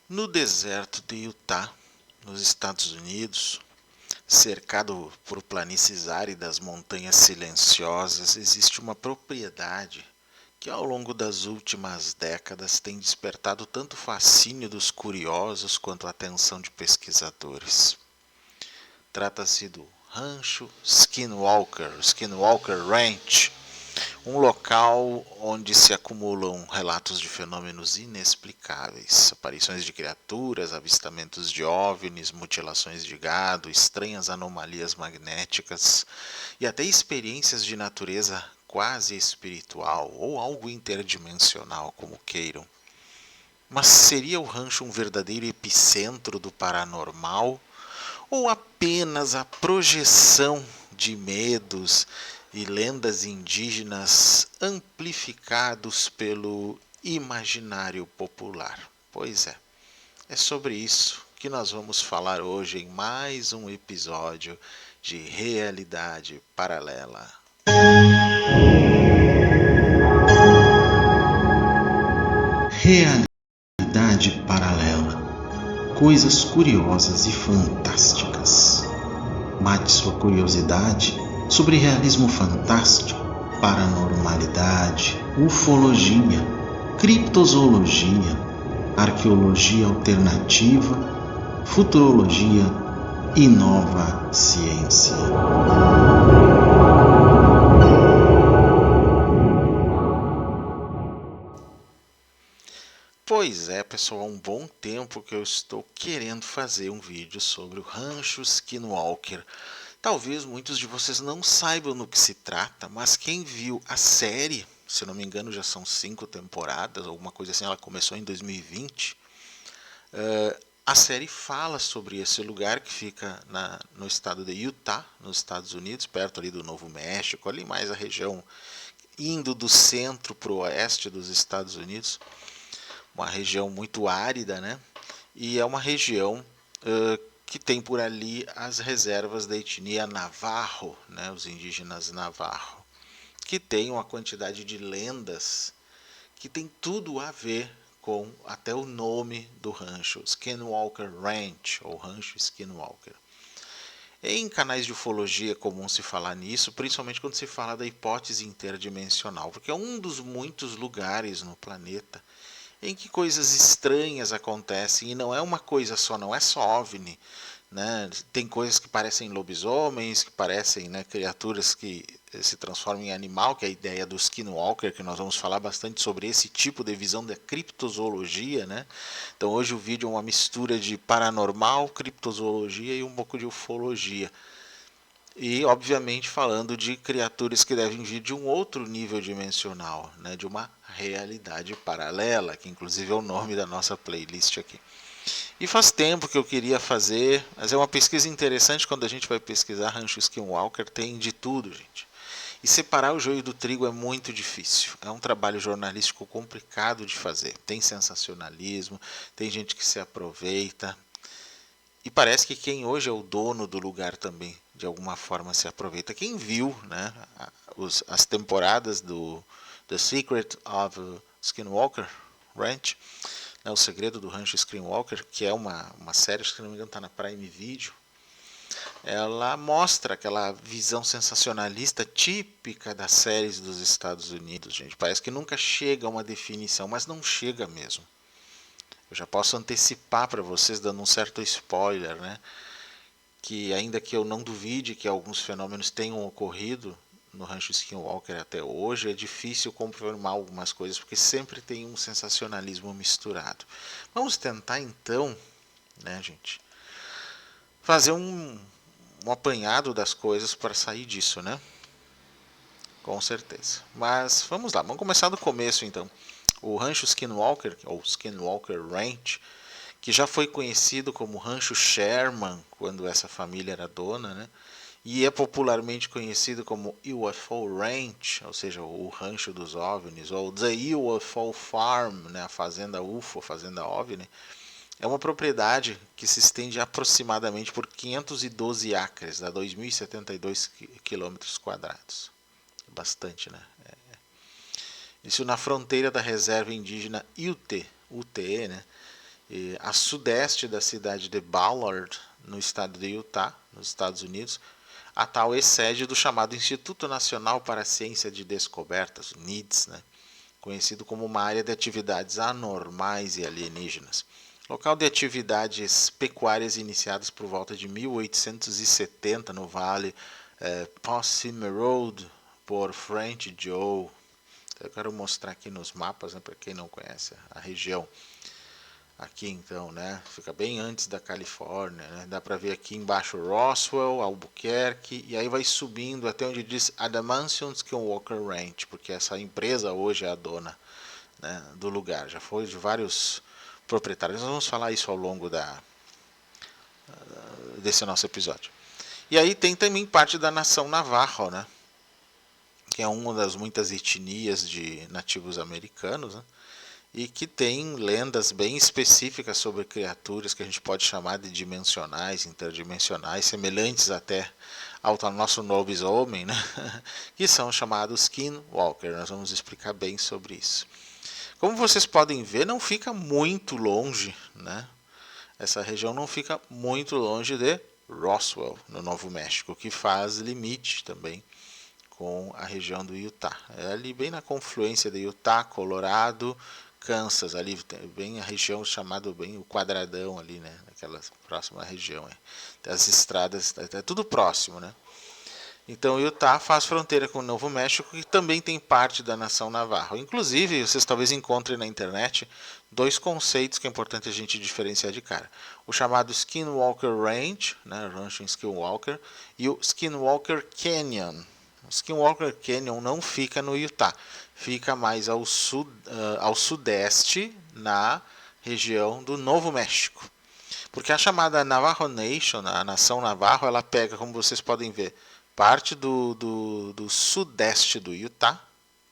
No deserto de Utah, nos Estados Unidos, cercado por planícies áridas, montanhas silenciosas, existe uma propriedade que ao longo das últimas décadas tem despertado tanto o fascínio dos curiosos quanto a atenção de pesquisadores. Trata-se do Rancho Skinwalker Ranch, um local onde se acumulam relatos de fenômenos inexplicáveis, aparições de criaturas, avistamentos de OVNIs, mutilações de gado, estranhas anomalias magnéticas e até experiências de natureza quase espiritual ou algo interdimensional, como queiram. Mas seria o rancho um verdadeiro epicentro do paranormal ou apenas a projeção de medos e lendas indígenas amplificados pelo imaginário popular? Pois é sobre isso que nós vamos falar hoje em mais um episódio de Realidade Paralela. Realidade paralela. Coisas curiosas e fantásticas. Mate sua curiosidade sobre realismo fantástico, paranormalidade, ufologia, criptozoologia, arqueologia alternativa, futurologia e nova ciência. Pois é, pessoal, há um bom tempo que eu estou querendo fazer um vídeo sobre o Rancho Skinwalker. Talvez muitos de vocês não saibam no que se trata, mas quem viu a série, se não me engano já são 5 temporadas, alguma coisa assim, ela começou em 2020. A série fala sobre esse lugar que fica no estado de Utah, nos Estados Unidos, perto ali do Novo México, ali mais a região indo do centro para o oeste dos Estados Unidos. Uma região muito árida, né? E é uma região que tem por ali as reservas da etnia Navarro, né? Os indígenas Navarro, que tem uma quantidade de lendas que tem tudo a ver com até o nome do rancho, Skinwalker Ranch, ou Rancho Skinwalker. Em canais de ufologia é comum se falar nisso, principalmente quando se fala da hipótese interdimensional, porque é um dos muitos lugares no planeta em que coisas estranhas acontecem, e não é uma coisa só, não é só OVNI, né? Tem coisas que parecem lobisomens, que parecem, né, criaturas que se transformam em animal, que é a ideia do Skinwalker, que nós vamos falar bastante sobre esse tipo de visão da criptozoologia, né? Então hoje o vídeo é uma mistura de paranormal, criptozoologia e um pouco de ufologia. E, obviamente, falando de criaturas que devem vir de um outro nível dimensional, né, de uma realidade paralela, que inclusive é o nome da nossa playlist aqui. E faz tempo que eu queria fazer, mas é uma pesquisa interessante. Quando a gente vai pesquisar Rancho Skinwalker, tem de tudo, gente. E separar o joio do trigo é muito difícil. É um trabalho jornalístico complicado de fazer. Tem sensacionalismo, tem gente que se aproveita, e parece que quem hoje é o dono do lugar também, de alguma forma, se aproveita. Quem viu, né, as temporadas do The Secret of Skinwalker Ranch, né, O Segredo do Rancho Skinwalker, que é uma série, que se não me engano está na Prime Video, ela mostra aquela visão sensacionalista típica das séries dos Estados Unidos, gente. Parece que nunca chega a uma definição, mas não chega mesmo. Eu já posso antecipar para vocês, dando um certo spoiler, né? Que ainda que eu não duvide que alguns fenômenos tenham ocorrido no Rancho Skinwalker até hoje, é difícil confirmar algumas coisas, porque sempre tem um sensacionalismo misturado. Vamos tentar então, né, gente, fazer um apanhado das coisas para sair disso, né? Com certeza. Mas vamos lá, vamos começar do começo então. O Rancho Skinwalker, ou Skinwalker Ranch, que já foi conhecido como Rancho Sherman, quando essa família era dona, né? E é popularmente conhecido como UFO Ranch, ou seja, o rancho dos OVNIs, ou The UFO Farm, né? A fazenda UFO, fazenda OVNI. É uma propriedade que se estende aproximadamente por 512 acres, dá 2.072 quilômetros quadrados. Bastante, né? Isso na fronteira da reserva indígena UTE, né? a sudeste da cidade de Ballard, no estado de Utah, nos Estados Unidos. A tal é sede do chamado Instituto Nacional para a Ciência de Descobertas, o NIDS, né? Conhecido como uma área de atividades anormais e alienígenas. Local de atividades pecuárias iniciadas por volta de 1870 no vale Possum por French Joe. Eu quero mostrar aqui nos mapas, né, para quem não conhece a região. Aqui então, né, fica bem antes da Califórnia, né, dá para ver aqui embaixo Roswell, Albuquerque, e aí vai subindo até onde diz Adamantium Skinwalker Ranch, porque essa empresa hoje é a dona, né, do lugar, já foi de vários proprietários. Nós vamos falar isso ao longo desse nosso episódio. E aí tem também parte da nação Navajo, né, que é uma das muitas etnias de nativos americanos, né, e que tem lendas bem específicas sobre criaturas que a gente pode chamar de dimensionais, interdimensionais, semelhantes até ao nosso lobisomem, né? Que são chamados Skinwalker. Nós vamos explicar bem sobre isso. Como vocês podem ver, não fica muito longe, né? Essa região não fica muito longe de Roswell, no Novo México, que faz limite também com a região do Utah. É ali bem na confluência de Utah, Colorado, Kansas, ali bem a região chamada bem o quadradão ali, né, naquela próxima região, das estradas, é tudo próximo, né. Então Utah faz fronteira com o Novo México, que também tem parte da nação Navajo. Inclusive, vocês talvez encontrem na internet dois conceitos que é importante a gente diferenciar de cara. O chamado Skinwalker Range, né, Rancho Skinwalker, e o Skinwalker Canyon. O Skinwalker Canyon não fica no Utah, fica mais ao sudeste, na região do Novo México. Porque a chamada Navajo Nation, a nação Navajo, ela pega, como vocês podem ver, parte do sudeste do Utah,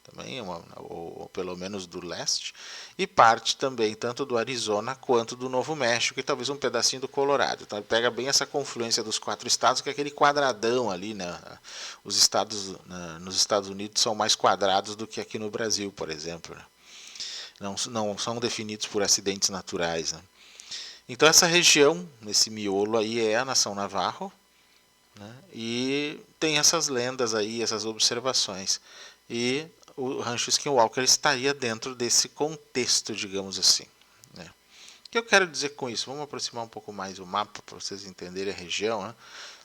também, ou pelo menos do leste, e parte também tanto do Arizona quanto do Novo México e talvez um pedacinho do Colorado. Então ele pega bem essa confluência dos 4 estados, que é aquele quadradão ali, né? Os estados nos Estados Unidos são mais quadrados do que aqui no Brasil, por exemplo, né? Não são definidos por acidentes naturais, né? Então essa região, nesse miolo aí, é a nação Navajo, né? E tem essas lendas aí, essas observações. E o Rancho Skinwalker estaria dentro desse contexto, digamos assim, né? O que eu quero dizer com isso? Vamos aproximar um pouco mais o mapa para vocês entenderem a região, né?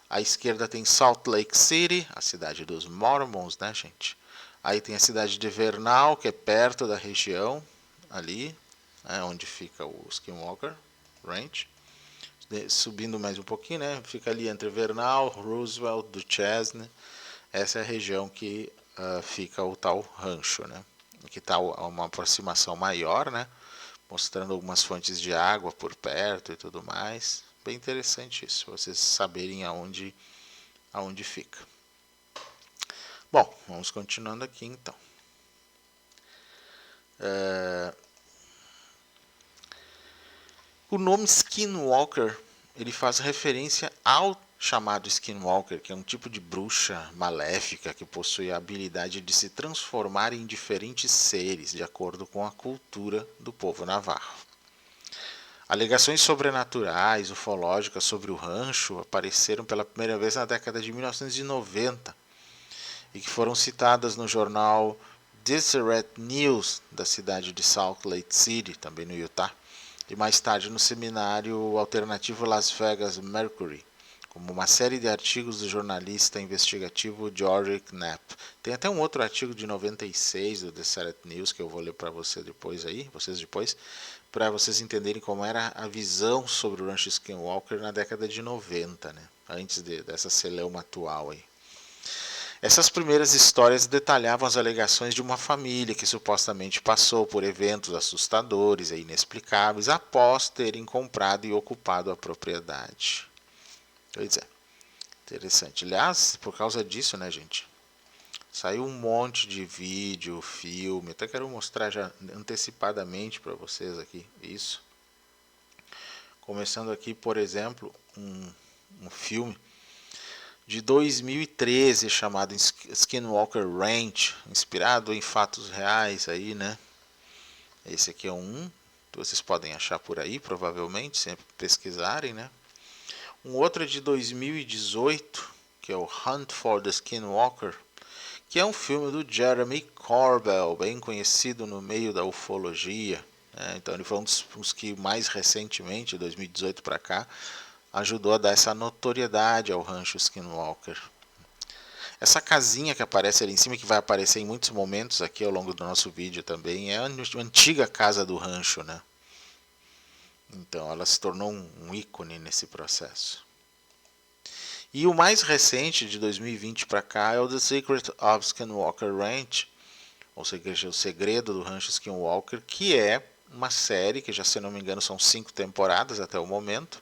À esquerda tem Salt Lake City, a cidade dos Mormons, né, gente? Aí tem a cidade de Vernal, que é perto da região, ali, né, onde fica o Skinwalker Ranch. Subindo mais um pouquinho, né? Fica ali entre Vernal, Roosevelt, Duchesne. Essa é a região que fica o tal rancho, né? Aqui está uma aproximação maior, né? Mostrando algumas fontes de água por perto e tudo mais. Bem interessante isso, vocês saberem aonde fica. Bom, vamos continuando aqui então. O nome Skinwalker, ele faz referência ao chamado Skinwalker, que é um tipo de bruxa maléfica que possui a habilidade de se transformar em diferentes seres, de acordo com a cultura do povo navarro. Alegações sobrenaturais, ufológicas sobre o rancho apareceram pela primeira vez na década de 1990 e que foram citadas no jornal Deseret News da cidade de Salt Lake City, também no Utah, e mais tarde no seminário alternativo Las Vegas Mercury, como uma série de artigos do jornalista investigativo George Knapp. Tem até um outro artigo de 96 do Deseret News que eu vou ler para vocês depois, para vocês entenderem como era a visão sobre o Rancho Skinwalker na década de 90, né? Antes dessa celeuma atual aí. Essas primeiras histórias detalhavam as alegações de uma família que supostamente passou por eventos assustadores e inexplicáveis após terem comprado e ocupado a propriedade. Pois é, interessante. Aliás, por causa disso, né, gente, saiu um monte de vídeo, filme, até quero mostrar já antecipadamente para vocês aqui isso. Começando aqui, por exemplo, um filme de 2013 chamado Skinwalker Ranch, inspirado em fatos reais aí, né? Esse aqui é um. vocês podem achar por aí, provavelmente, sempre pesquisarem, né? Um outro é de 2018, que é o Hunt for the Skinwalker, que é um filme do Jeremy Corbell, bem conhecido no meio da ufologia. Então ele foi um dos que mais recentemente, de 2018 para cá, ajudou a dar essa notoriedade ao rancho Skinwalker. Essa casinha que aparece ali em cima, que vai aparecer em muitos momentos aqui ao longo do nosso vídeo também, é a antiga casa do rancho, né? Então ela se tornou um ícone nesse processo. E o mais recente, de 2020 para cá, é o The Secret of Skinwalker Ranch, ou seja, o segredo do rancho Skinwalker, que é uma série que, já se não me engano, são 5 temporadas até o momento,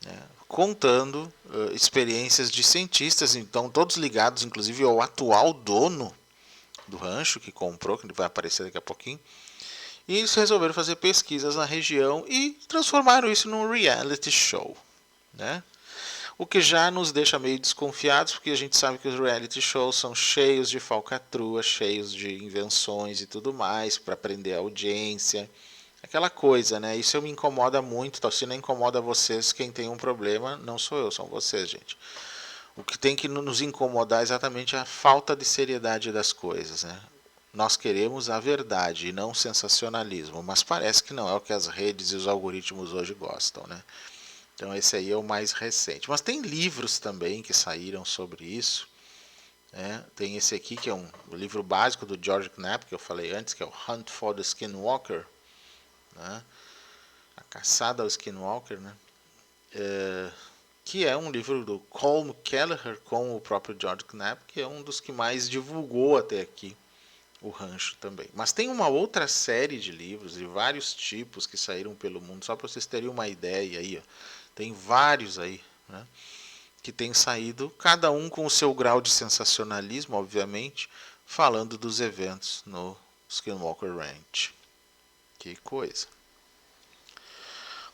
né, contando experiências de cientistas, então todos ligados inclusive ao atual dono do rancho que comprou, que vai aparecer daqui a pouquinho. E eles resolveram fazer pesquisas na região e transformaram isso num reality show, né? O que já nos deixa meio desconfiados, porque a gente sabe que os reality shows são cheios de falcatrua, cheios de invenções e tudo mais, para prender a audiência. Aquela coisa, né? Isso me incomoda muito, tá? Se não incomoda vocês, quem tem um problema não sou eu, são vocês, gente. O que tem que nos incomodar é exatamente a falta de seriedade das coisas, né? Nós queremos a verdade e não o sensacionalismo, mas parece que não é o que as redes e os algoritmos hoje gostam, né? Então esse aí é o mais recente. Mas tem livros também que saíram sobre isso, né? Tem esse aqui que é o livro básico do George Knapp, que eu falei antes, que é o Hunt for the Skinwalker, né? A caçada ao Skinwalker, né? Que é um livro do Colm Kelleher com o próprio George Knapp, que é um dos que mais divulgou até aqui o rancho também. Mas tem uma outra série de livros de vários tipos que saíram pelo mundo, só para vocês terem uma ideia aí, ó. Tem vários aí, né, que tem saído, cada um com o seu grau de sensacionalismo, obviamente, falando dos eventos no Skinwalker Ranch. Que coisa.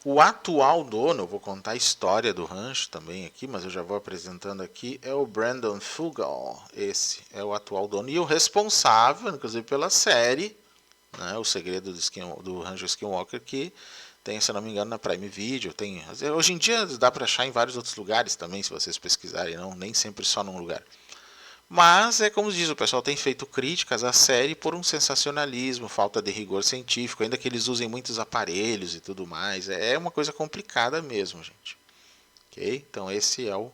O atual dono, eu vou contar a história do rancho também aqui, mas eu já vou apresentando aqui, é o Brandon Fugal. Esse é o atual dono e o responsável, inclusive, pela série, né, O Segredo do Rancho Skinwalker, que tem, se não me engano, na Prime Video. Tem, hoje em dia dá para achar em vários outros lugares também, se vocês pesquisarem, não, nem sempre só num lugar. Mas é como diz, o pessoal tem feito críticas à série por um sensacionalismo, falta de rigor científico, ainda que eles usem muitos aparelhos e tudo mais. É uma coisa complicada mesmo, gente. Ok? Então esse é o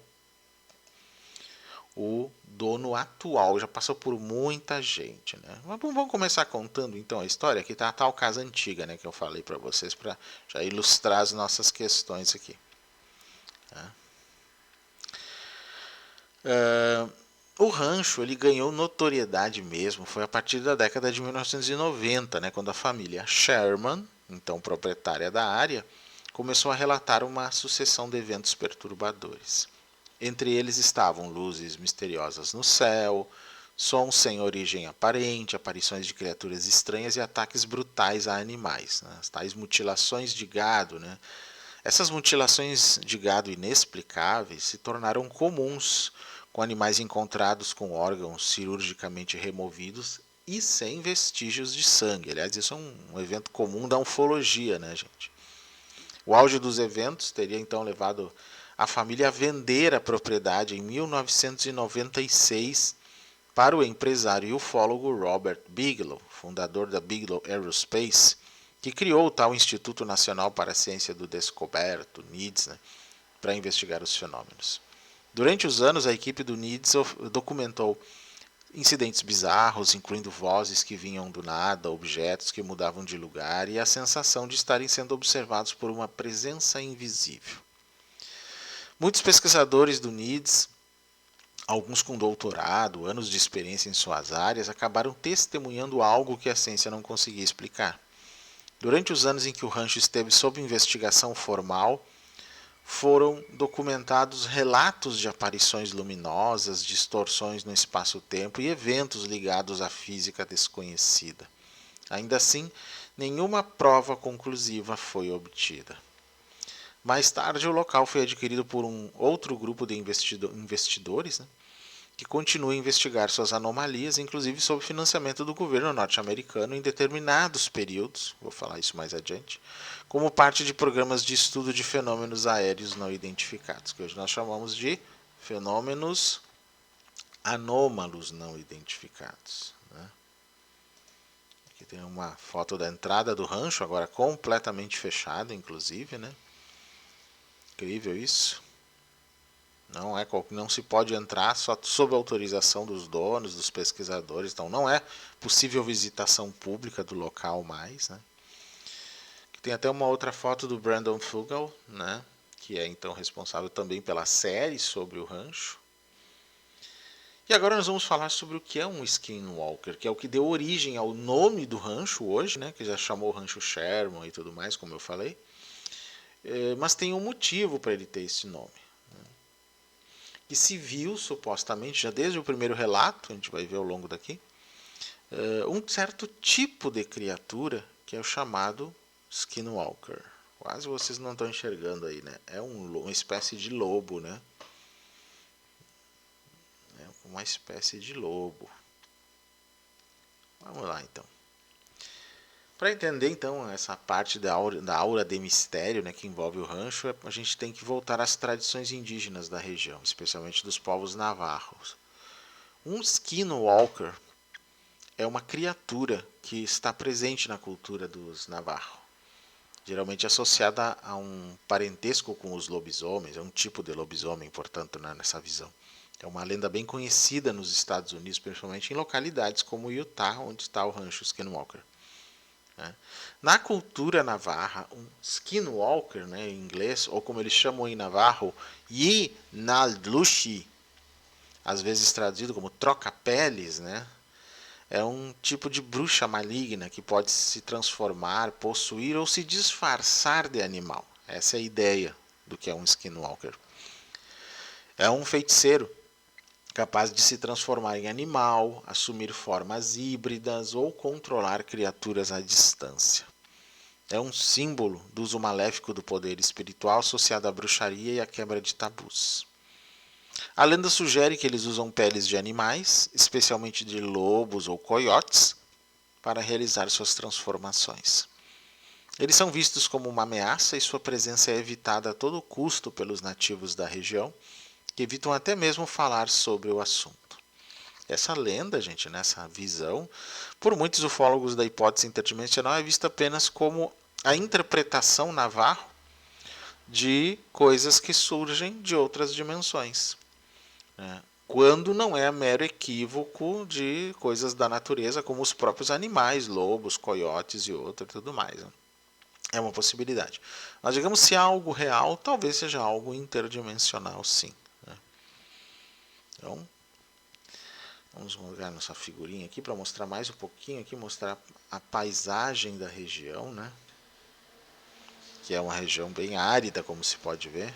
dono atual, já passou por muita gente, né? Mas vamos começar contando então a história, que tá a tal casa antiga, né, que eu falei para vocês, para já ilustrar as nossas questões aqui. Tá? O rancho ele ganhou notoriedade mesmo, foi a partir da década de 1990, né, quando a família Sherman, então proprietária da área, começou a relatar uma sucessão de eventos perturbadores. Entre eles estavam luzes misteriosas no céu, sons sem origem aparente, aparições de criaturas estranhas e ataques brutais a animais, né? As tais mutilações de gado. Né? Essas mutilações de gado inexplicáveis se tornaram comuns, com animais encontrados com órgãos cirurgicamente removidos e sem vestígios de sangue. Aliás, isso é um evento comum da ufologia, né, gente? O auge dos eventos teria então levado a família a vender a propriedade em 1996 para o empresário e ufólogo Robert Bigelow, fundador da Bigelow Aerospace, que criou o tal Instituto Nacional para a Ciência do Descoberto, NIDS, né, para investigar os fenômenos. Durante os anos, a equipe do NIDS documentou incidentes bizarros, incluindo vozes que vinham do nada, objetos que mudavam de lugar e a sensação de estarem sendo observados por uma presença invisível. Muitos pesquisadores do NIDS, alguns com doutorado, anos de experiência em suas áreas, acabaram testemunhando algo que a ciência não conseguia explicar. Durante os anos em que o rancho esteve sob investigação formal, foram documentados relatos de aparições luminosas, distorções no espaço-tempo e eventos ligados à física desconhecida. Ainda assim, nenhuma prova conclusiva foi obtida. Mais tarde, o local foi adquirido por um outro grupo de investidores, né, que continua a investigar suas anomalias, inclusive sob financiamento do governo norte-americano em determinados períodos, vou falar isso mais adiante, como parte de programas de estudo de fenômenos aéreos não identificados, que hoje nós chamamos de fenômenos anômalos não identificados. Aqui tem uma foto da entrada do rancho, agora completamente fechada, inclusive, né? Incrível isso. Não se pode entrar só sob autorização dos donos, dos pesquisadores, então não é possível visitação pública do local mais, né? Tem até uma outra foto do Brandon Fugal, né? Que é então responsável também pela série sobre o rancho. E agora nós vamos falar sobre o que é um skinwalker, que é o que deu origem ao nome do rancho hoje, né? Que já chamou Rancho Sherman e tudo mais, como eu falei. Mas tem um motivo para ele ter esse nome. Que se viu, supostamente, já desde o primeiro relato, a gente vai ver ao longo daqui, um certo tipo de criatura que é o chamado skinwalker. Quase vocês não estão enxergando aí, né? É uma espécie de lobo, né? É uma espécie de lobo. Vamos lá, então. Para entender, então, essa parte da aura de mistério, né, que envolve o rancho, a gente tem que voltar às tradições indígenas da região, especialmente dos povos navarros. Um skinwalker é uma criatura que está presente na cultura dos navarros, geralmente associada a um parentesco com os lobisomens, é um tipo de lobisomem, portanto, né, nessa visão. É uma lenda bem conhecida nos Estados Unidos, principalmente em localidades como Utah, onde está o rancho Skinwalker. Na cultura navarra, um skinwalker, né, em inglês, ou como eles chamam em navarro, Yinaldlushi, às vezes traduzido como troca-peles, né, é um tipo de bruxa maligna que pode se transformar, possuir ou se disfarçar de animal. Essa é a ideia do que é um skinwalker. É um feiticeiro capaz de se transformar em animal, assumir formas híbridas ou controlar criaturas à distância. É um símbolo do uso maléfico do poder espiritual associado à bruxaria e à quebra de tabus. A lenda sugere que eles usam peles de animais, especialmente de lobos ou coiotes, para realizar suas transformações. Eles são vistos como uma ameaça e sua presença é evitada a todo custo pelos nativos da região, que evitam até mesmo falar sobre o assunto. Essa lenda, gente, nessa visão, por muitos ufólogos da hipótese interdimensional, é vista apenas como a interpretação navarro de coisas que surgem de outras dimensões, né? Quando não é mero equívoco de coisas da natureza, como os próprios animais, lobos, coiotes e outro e tudo mais, né? É uma possibilidade. Mas digamos, se é algo real, talvez seja algo interdimensional, sim, né? Então, vamos jogar nossa figurinha aqui para mostrar mais um pouquinho aqui, mostrar a paisagem da região, né? Que é uma região bem árida, como se pode ver.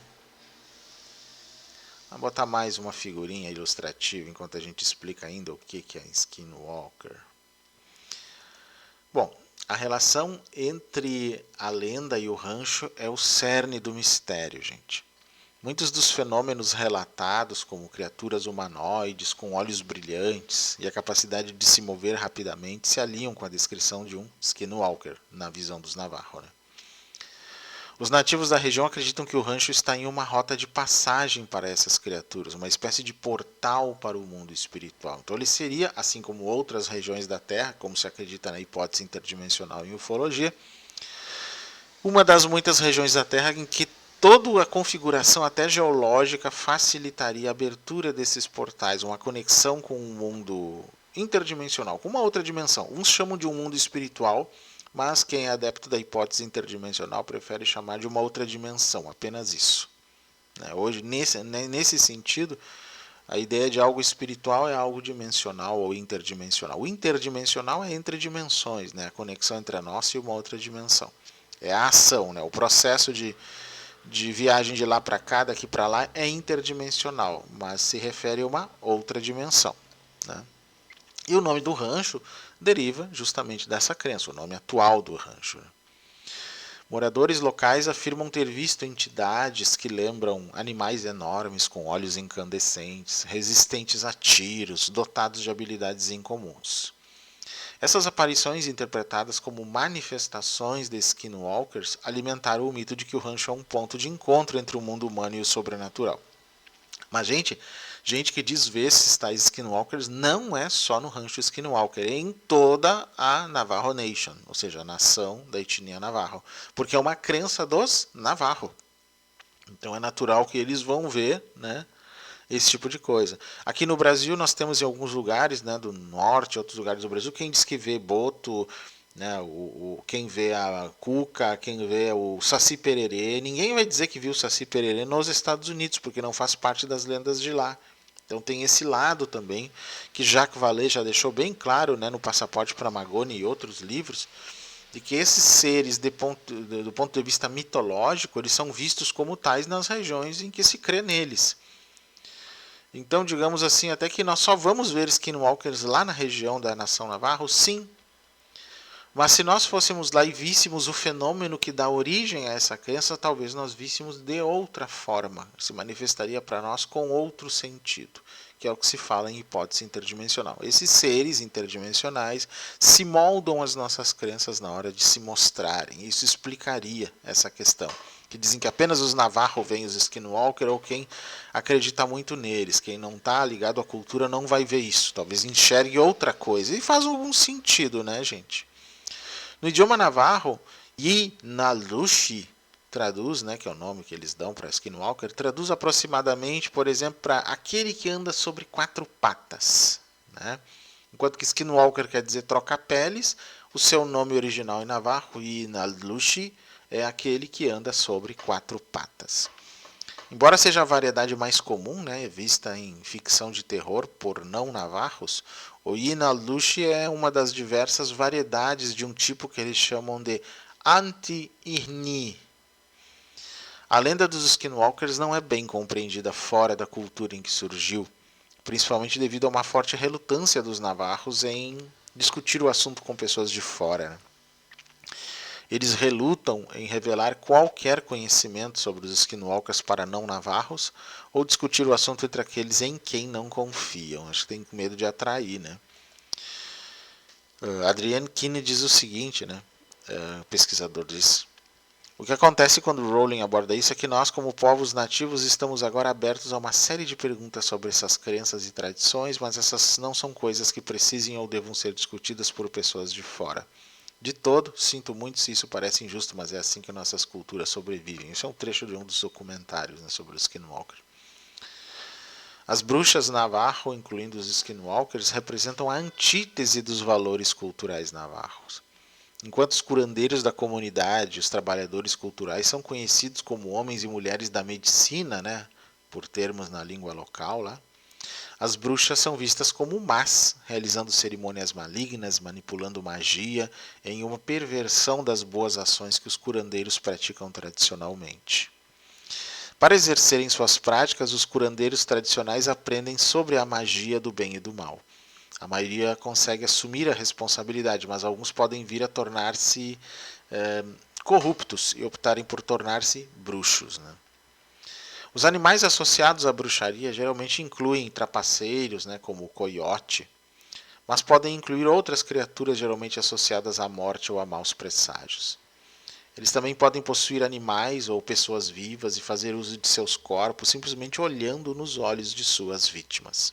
Vou botar mais uma figurinha ilustrativa enquanto a gente explica ainda o que é skinwalker. Bom, a relação entre a lenda e o rancho é o cerne do mistério, gente. Muitos dos fenômenos relatados, como criaturas humanoides com olhos brilhantes e a capacidade de se mover rapidamente, se alinham com a descrição de um skinwalker, na visão dos navarros, né? Os nativos da região acreditam que o rancho está em uma rota de passagem para essas criaturas, uma espécie de portal para o mundo espiritual. Então ele seria, assim como outras regiões da Terra, como se acredita na hipótese interdimensional em ufologia, uma das muitas regiões da Terra em que toda a configuração, até geológica, facilitaria a abertura desses portais, uma conexão com um mundo interdimensional, com uma outra dimensão. Uns chamam de um mundo espiritual, mas quem é adepto da hipótese interdimensional prefere chamar de uma outra dimensão, apenas isso. Hoje, nesse sentido, a ideia de algo espiritual é algo dimensional ou interdimensional. O interdimensional é entre dimensões, né? A conexão entre a nossa e uma outra dimensão. É a ação, né? O processo de viagem de lá para cá, daqui para lá, é interdimensional, mas se refere a uma outra dimensão, né? E o nome do rancho deriva justamente dessa crença, o nome atual do rancho. Moradores locais afirmam ter visto entidades que lembram animais enormes com olhos incandescentes, resistentes a tiros, dotados de habilidades incomuns. Essas aparições, interpretadas como manifestações de skinwalkers, alimentaram o mito de que o rancho é um ponto de encontro entre o mundo humano e o sobrenatural. Mas, gente que diz ver esses tais skinwalkers não é só no rancho Skinwalker, é em toda a Navajo Nation, ou seja, a nação da etnia Navajo, porque é uma crença dos Navajo. Então é natural que eles vão ver, né, esse tipo de coisa. Aqui no Brasil nós temos em alguns lugares, né, do norte, outros lugares do Brasil, quem diz que vê boto, né, quem vê a cuca, quem vê o saci pererê. Ninguém vai dizer que viu o saci pererê nos Estados Unidos, porque não faz parte das lendas de lá. Então tem esse lado também, que Jacques Vallée já deixou bem claro, né, no Passaporte para Magone e outros livros, de que esses seres, do ponto de vista mitológico, eles são vistos como tais nas regiões em que se crê neles. Então, digamos assim, até que nós só vamos ver skinwalkers lá na região da nação Navajo, sim. Mas se nós fôssemos lá e víssemos o fenômeno que dá origem a essa crença, talvez nós víssemos de outra forma. Se manifestaria para nós com outro sentido, que é o que se fala em hipótese interdimensional. Esses seres interdimensionais se moldam às nossas crenças na hora de se mostrarem. Isso explicaria essa questão. Que dizem que apenas os Navajo veem os skinwalker, ou quem acredita muito neles. Quem não está ligado à cultura não vai ver isso. Talvez enxergue outra coisa. E faz algum sentido, né, gente? No idioma Navajo, Yinalushi traduz, né, que é o nome que eles dão para skinwalker, traduz aproximadamente, por exemplo, para aquele que anda sobre 4 patas. Né? Enquanto que skinwalker quer dizer troca-peles, o seu nome original em Navajo, Yinalushi, é aquele que anda sobre 4 patas. Embora seja a variedade mais comum, né, vista em ficção de terror por não navarros, o Yinalushi é uma das diversas variedades de um tipo que eles chamam de Anti-Irni. A lenda dos skinwalkers não é bem compreendida fora da cultura em que surgiu, principalmente devido a uma forte relutância dos navarros em discutir o assunto com pessoas de fora. Né? Eles relutam em revelar qualquer conhecimento sobre os skinwalkers para não-navarros ou discutir o assunto entre aqueles em quem não confiam. Acho que tem medo de atrair, né? Adrienne Kine diz o seguinte, né? Pesquisador diz: o que acontece quando Rowling aborda isso é que nós, como povos nativos, estamos agora abertos a uma série de perguntas sobre essas crenças e tradições, mas essas não são coisas que precisem ou devam ser discutidas por pessoas de fora. De todo, sinto muito se isso parece injusto, mas é assim que nossas culturas sobrevivem. Isso é um trecho de um dos documentários, né, sobre o Skinwalker. As bruxas Navajo, incluindo os Skinwalkers, representam a antítese dos valores culturais navarros. Enquanto os curandeiros da comunidade, os trabalhadores culturais, são conhecidos como homens e mulheres da medicina, né, por termos na língua local lá, as bruxas são vistas como más, realizando cerimônias malignas, manipulando magia, em uma perversão das boas ações que os curandeiros praticam tradicionalmente. Para exercerem suas práticas, os curandeiros tradicionais aprendem sobre a magia do bem e do mal. A maioria consegue assumir a responsabilidade, mas alguns podem vir a tornar-se corruptos e optarem por tornar-se bruxos. Né? Os animais associados à bruxaria geralmente incluem trapaceiros, né, como o coiote, mas podem incluir outras criaturas geralmente associadas à morte ou a maus presságios. Eles também podem possuir animais ou pessoas vivas e fazer uso de seus corpos simplesmente olhando nos olhos de suas vítimas.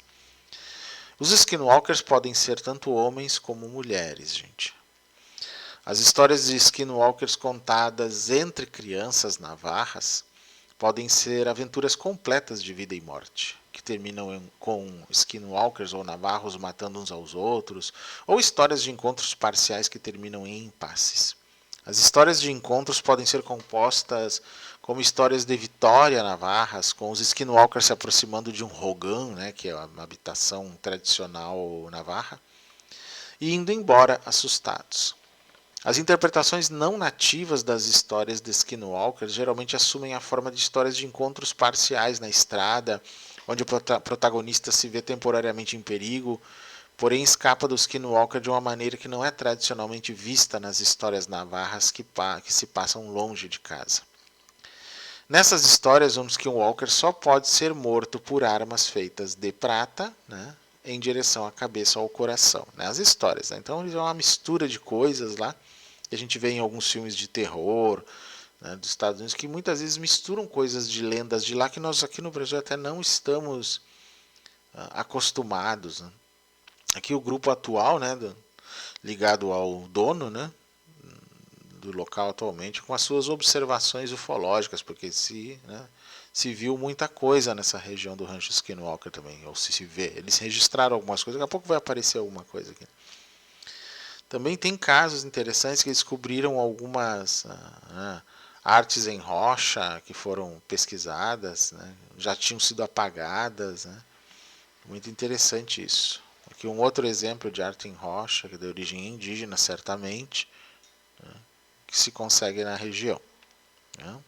Os skinwalkers podem ser tanto homens como mulheres, gente. As histórias de skinwalkers contadas entre crianças navarras podem ser aventuras completas de vida e morte, que terminam com skinwalkers ou navarros matando uns aos outros, ou histórias de encontros parciais que terminam em impasses. As histórias de encontros podem ser compostas como histórias de vitória navarras, com os skinwalkers se aproximando de um rogão, né, que é uma habitação tradicional navarra, e indo embora assustados. As interpretações não nativas das histórias de skinwalkers geralmente assumem a forma de histórias de encontros parciais na estrada, onde o protagonista se vê temporariamente em perigo, porém escapa do Skinwalker de uma maneira que não é tradicionalmente vista nas histórias navarras que se passam longe de casa. Nessas histórias, um Skinwalker só pode ser morto por armas feitas de prata, né, em direção à cabeça ou ao coração. Nas histórias. Né? Então, é uma mistura de coisas lá que a gente vê em alguns filmes de terror, né, dos Estados Unidos, que muitas vezes misturam coisas de lendas de lá que nós aqui no Brasil até não estamos acostumados. Né? Aqui o grupo atual, né, ligado ao dono, né, do local atualmente, com as suas observações ufológicas, porque se viu muita coisa nessa região do Rancho Skinwalker também, ou se vê, eles registraram algumas coisas, daqui a pouco vai aparecer alguma coisa aqui. Também tem casos interessantes que descobriram algumas artes em rocha que foram pesquisadas, né, já tinham sido apagadas, né, muito interessante isso. Aqui um outro exemplo de arte em rocha, que é de origem indígena, certamente, né, que se consegue na região. Né.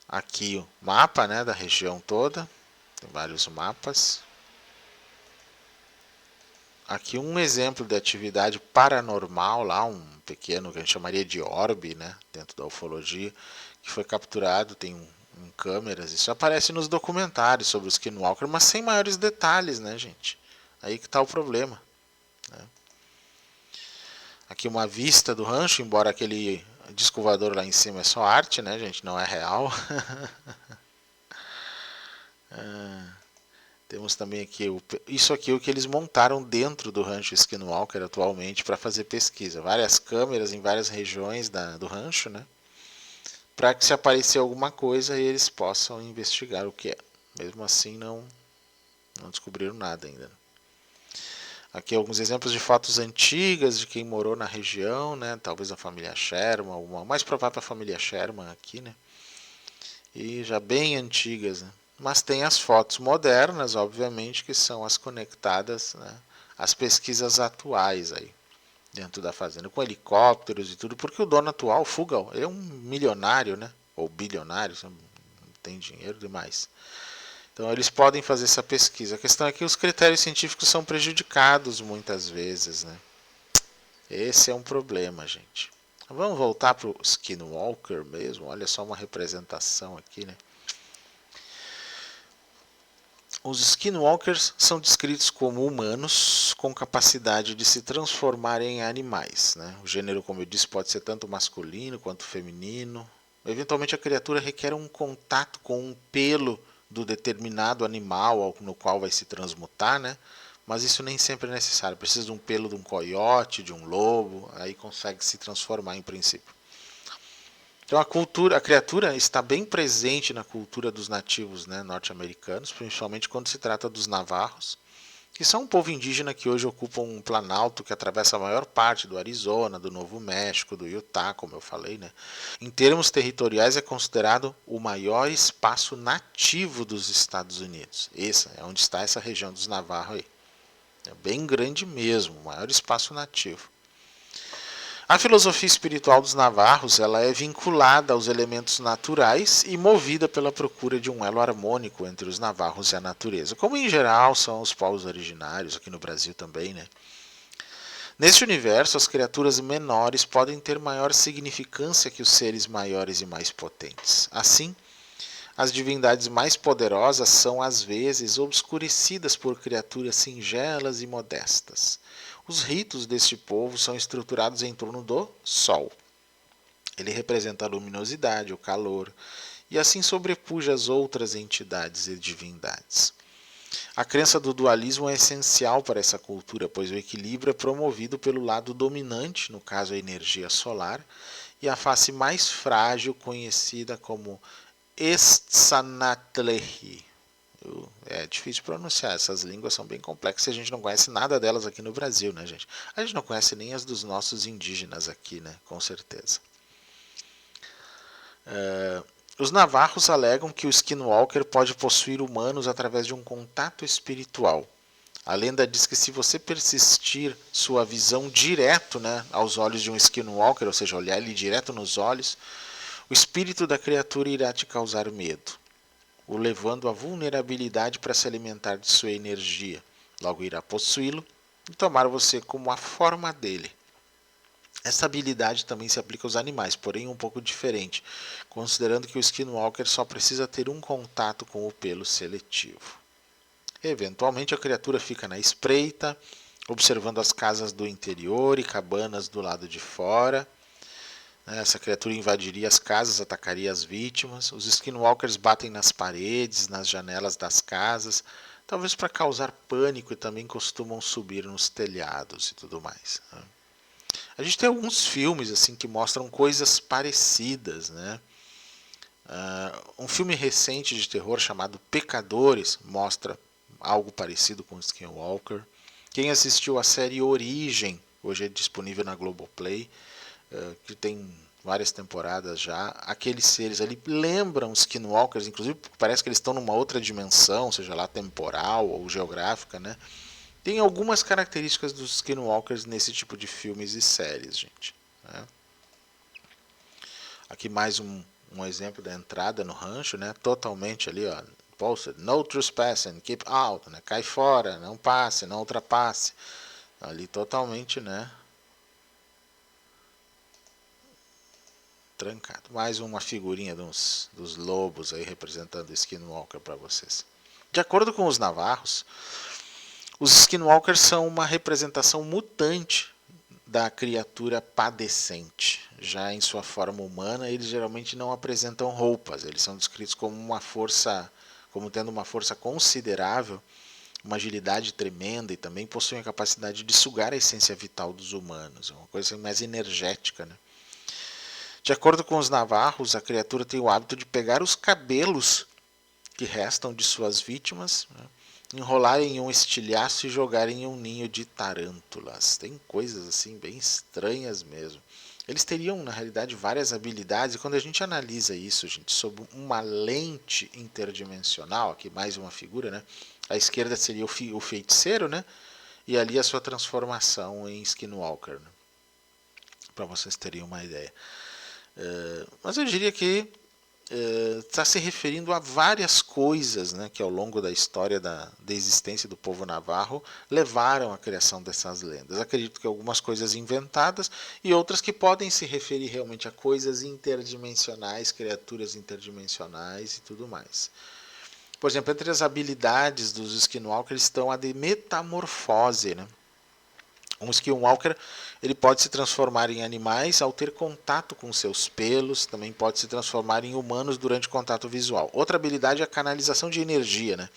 Aqui o mapa, né, da região toda, tem vários mapas. Aqui um exemplo de atividade paranormal, lá um pequeno que a gente chamaria de orbe, né, dentro da ufologia, que foi capturado, tem em câmeras, isso aparece nos documentários sobre o Skinwalker, mas sem maiores detalhes, né, gente? Aí que está o problema. Né? Aqui uma vista do rancho, embora aquele disco voador lá em cima é só arte, né, gente? Não é real. Temos também aqui, isso aqui é o que eles montaram dentro do rancho Skinwalker atualmente para fazer pesquisa. Várias câmeras em várias regiões do rancho, né? Para que se aparecer alguma coisa eles possam investigar o que é. Mesmo assim não descobriram nada ainda. Aqui alguns exemplos de fotos antigas de quem morou na região, né? Talvez a família Sherman, uma mais provável a família Sherman aqui, né? E já bem antigas, né? Mas tem as fotos modernas, obviamente, que são as conectadas, né, às pesquisas atuais aí dentro da fazenda, com helicópteros e tudo, porque o dono atual, Fugel, ele é um milionário, né, ou bilionário, tem dinheiro demais. Então eles podem fazer essa pesquisa. A questão é que os critérios científicos são prejudicados muitas vezes, né? Esse é um problema, gente. Vamos voltar para o Skinwalker mesmo. Olha só uma representação aqui, né? Os Skinwalkers são descritos como humanos com capacidade de se transformar em animais. Né? O gênero, como eu disse, pode ser tanto masculino quanto feminino. Eventualmente a criatura requer um contato com um pelo do determinado animal no qual vai se transmutar, né? Mas isso nem sempre é necessário. Precisa de um pelo de um coiote, de um lobo, aí consegue se transformar em princípio. Então a criatura está bem presente na cultura dos nativos, né, norte-americanos, principalmente quando se trata dos navarros, que são um povo indígena que hoje ocupa um planalto que atravessa a maior parte do Arizona, do Novo México, do Utah, como eu falei. Né. Em termos territoriais é considerado o maior espaço nativo dos Estados Unidos. Esse é onde está essa região dos navarros aí. É bem grande mesmo, o maior espaço nativo. A filosofia espiritual dos navarros ela é vinculada aos elementos naturais e movida pela procura de um elo harmônico entre os navarros e a natureza, como em geral são os povos originários, aqui no Brasil também. Né? Neste universo, as criaturas menores podem ter maior significância que os seres maiores e mais potentes. Assim, as divindades mais poderosas são às vezes obscurecidas por criaturas singelas e modestas. Os ritos deste povo são estruturados em torno do Sol. Ele representa a luminosidade, o calor, e assim sobrepuja as outras entidades e divindades. A crença do dualismo é essencial para essa cultura, pois o equilíbrio é promovido pelo lado dominante, no caso a energia solar, e a face mais frágil, conhecida como Estanatlehi. É difícil pronunciar, essas línguas são bem complexas e a gente não conhece nada delas aqui no Brasil, né, gente? A gente não conhece nem as dos nossos indígenas aqui, né, com certeza. Os navarros alegam que o Skinwalker pode possuir humanos através de um contato espiritual. A lenda diz que se você persistir sua visão direto, né, aos olhos de um Skinwalker, ou seja, olhar ele direto nos olhos, o espírito da criatura irá te causar medo, o levando à vulnerabilidade para se alimentar de sua energia. logo irá possuí-lo e tomar você como a forma dele. Essa habilidade também se aplica aos animais, porém um pouco diferente, considerando que o Skinwalker só precisa ter um contato com o pelo seletivo. Eventualmente a criatura fica na espreita, observando as casas do interior e cabanas do lado de fora. Essa criatura invadiria as casas, atacaria as vítimas. Os Skinwalkers batem nas paredes, nas janelas das casas, talvez para causar pânico, e também costumam subir nos telhados e tudo mais. A gente tem alguns filmes assim que mostram coisas parecidas, né? Um filme recente de terror chamado Pecadores mostra algo parecido com o Skinwalker. Quem assistiu a série Origem, hoje é disponível na Globoplay, que tem várias temporadas já, aqueles seres ali lembram os Skinwalkers, inclusive parece que eles estão numa outra dimensão, seja lá temporal ou geográfica, né? Tem algumas características dos Skinwalkers nesse tipo de filmes e séries, gente. Né? Aqui mais um exemplo da entrada no rancho, né? Totalmente ali, ó, posted, no trespassing, keep out, né? Cai fora, não passe, não ultrapasse. Ali totalmente, né? Trancado. Mais uma figurinha dos lobos aí representando o Skinwalker para vocês. De acordo com os navarros, os Skinwalkers são uma representação mutante da criatura padecente. Já em sua forma humana, eles geralmente não apresentam roupas. Eles são descritos como como tendo uma força considerável, uma agilidade tremenda, e também possuem a capacidade de sugar a essência vital dos humanos. É uma coisa mais energética, né? De acordo com os navarros, a criatura tem o hábito de pegar os cabelos que restam de suas vítimas, né, enrolar em um estilhaço e jogar em um ninho de tarântulas. Tem coisas assim bem estranhas mesmo. Eles teriam, na realidade, várias habilidades, e quando a gente analisa isso, gente, sob uma lente interdimensional, aqui mais uma figura, né? À esquerda seria o feiticeiro, né? E ali a sua transformação em Skinwalker, né? Para vocês terem uma ideia. Mas eu diria que está se referindo a várias coisas, né, que ao longo da história da existência do povo navarro levaram à criação dessas lendas. Acredito que algumas coisas inventadas e outras que podem se referir realmente a coisas interdimensionais, criaturas interdimensionais e tudo mais. Por exemplo, entre as habilidades dos Skinwalkers estão a de metamorfose, né? Um Skinwalker ele pode se transformar em animais ao ter contato com seus pelos, também pode se transformar em humanos durante contato visual. Outra habilidade é a canalização de energia, né?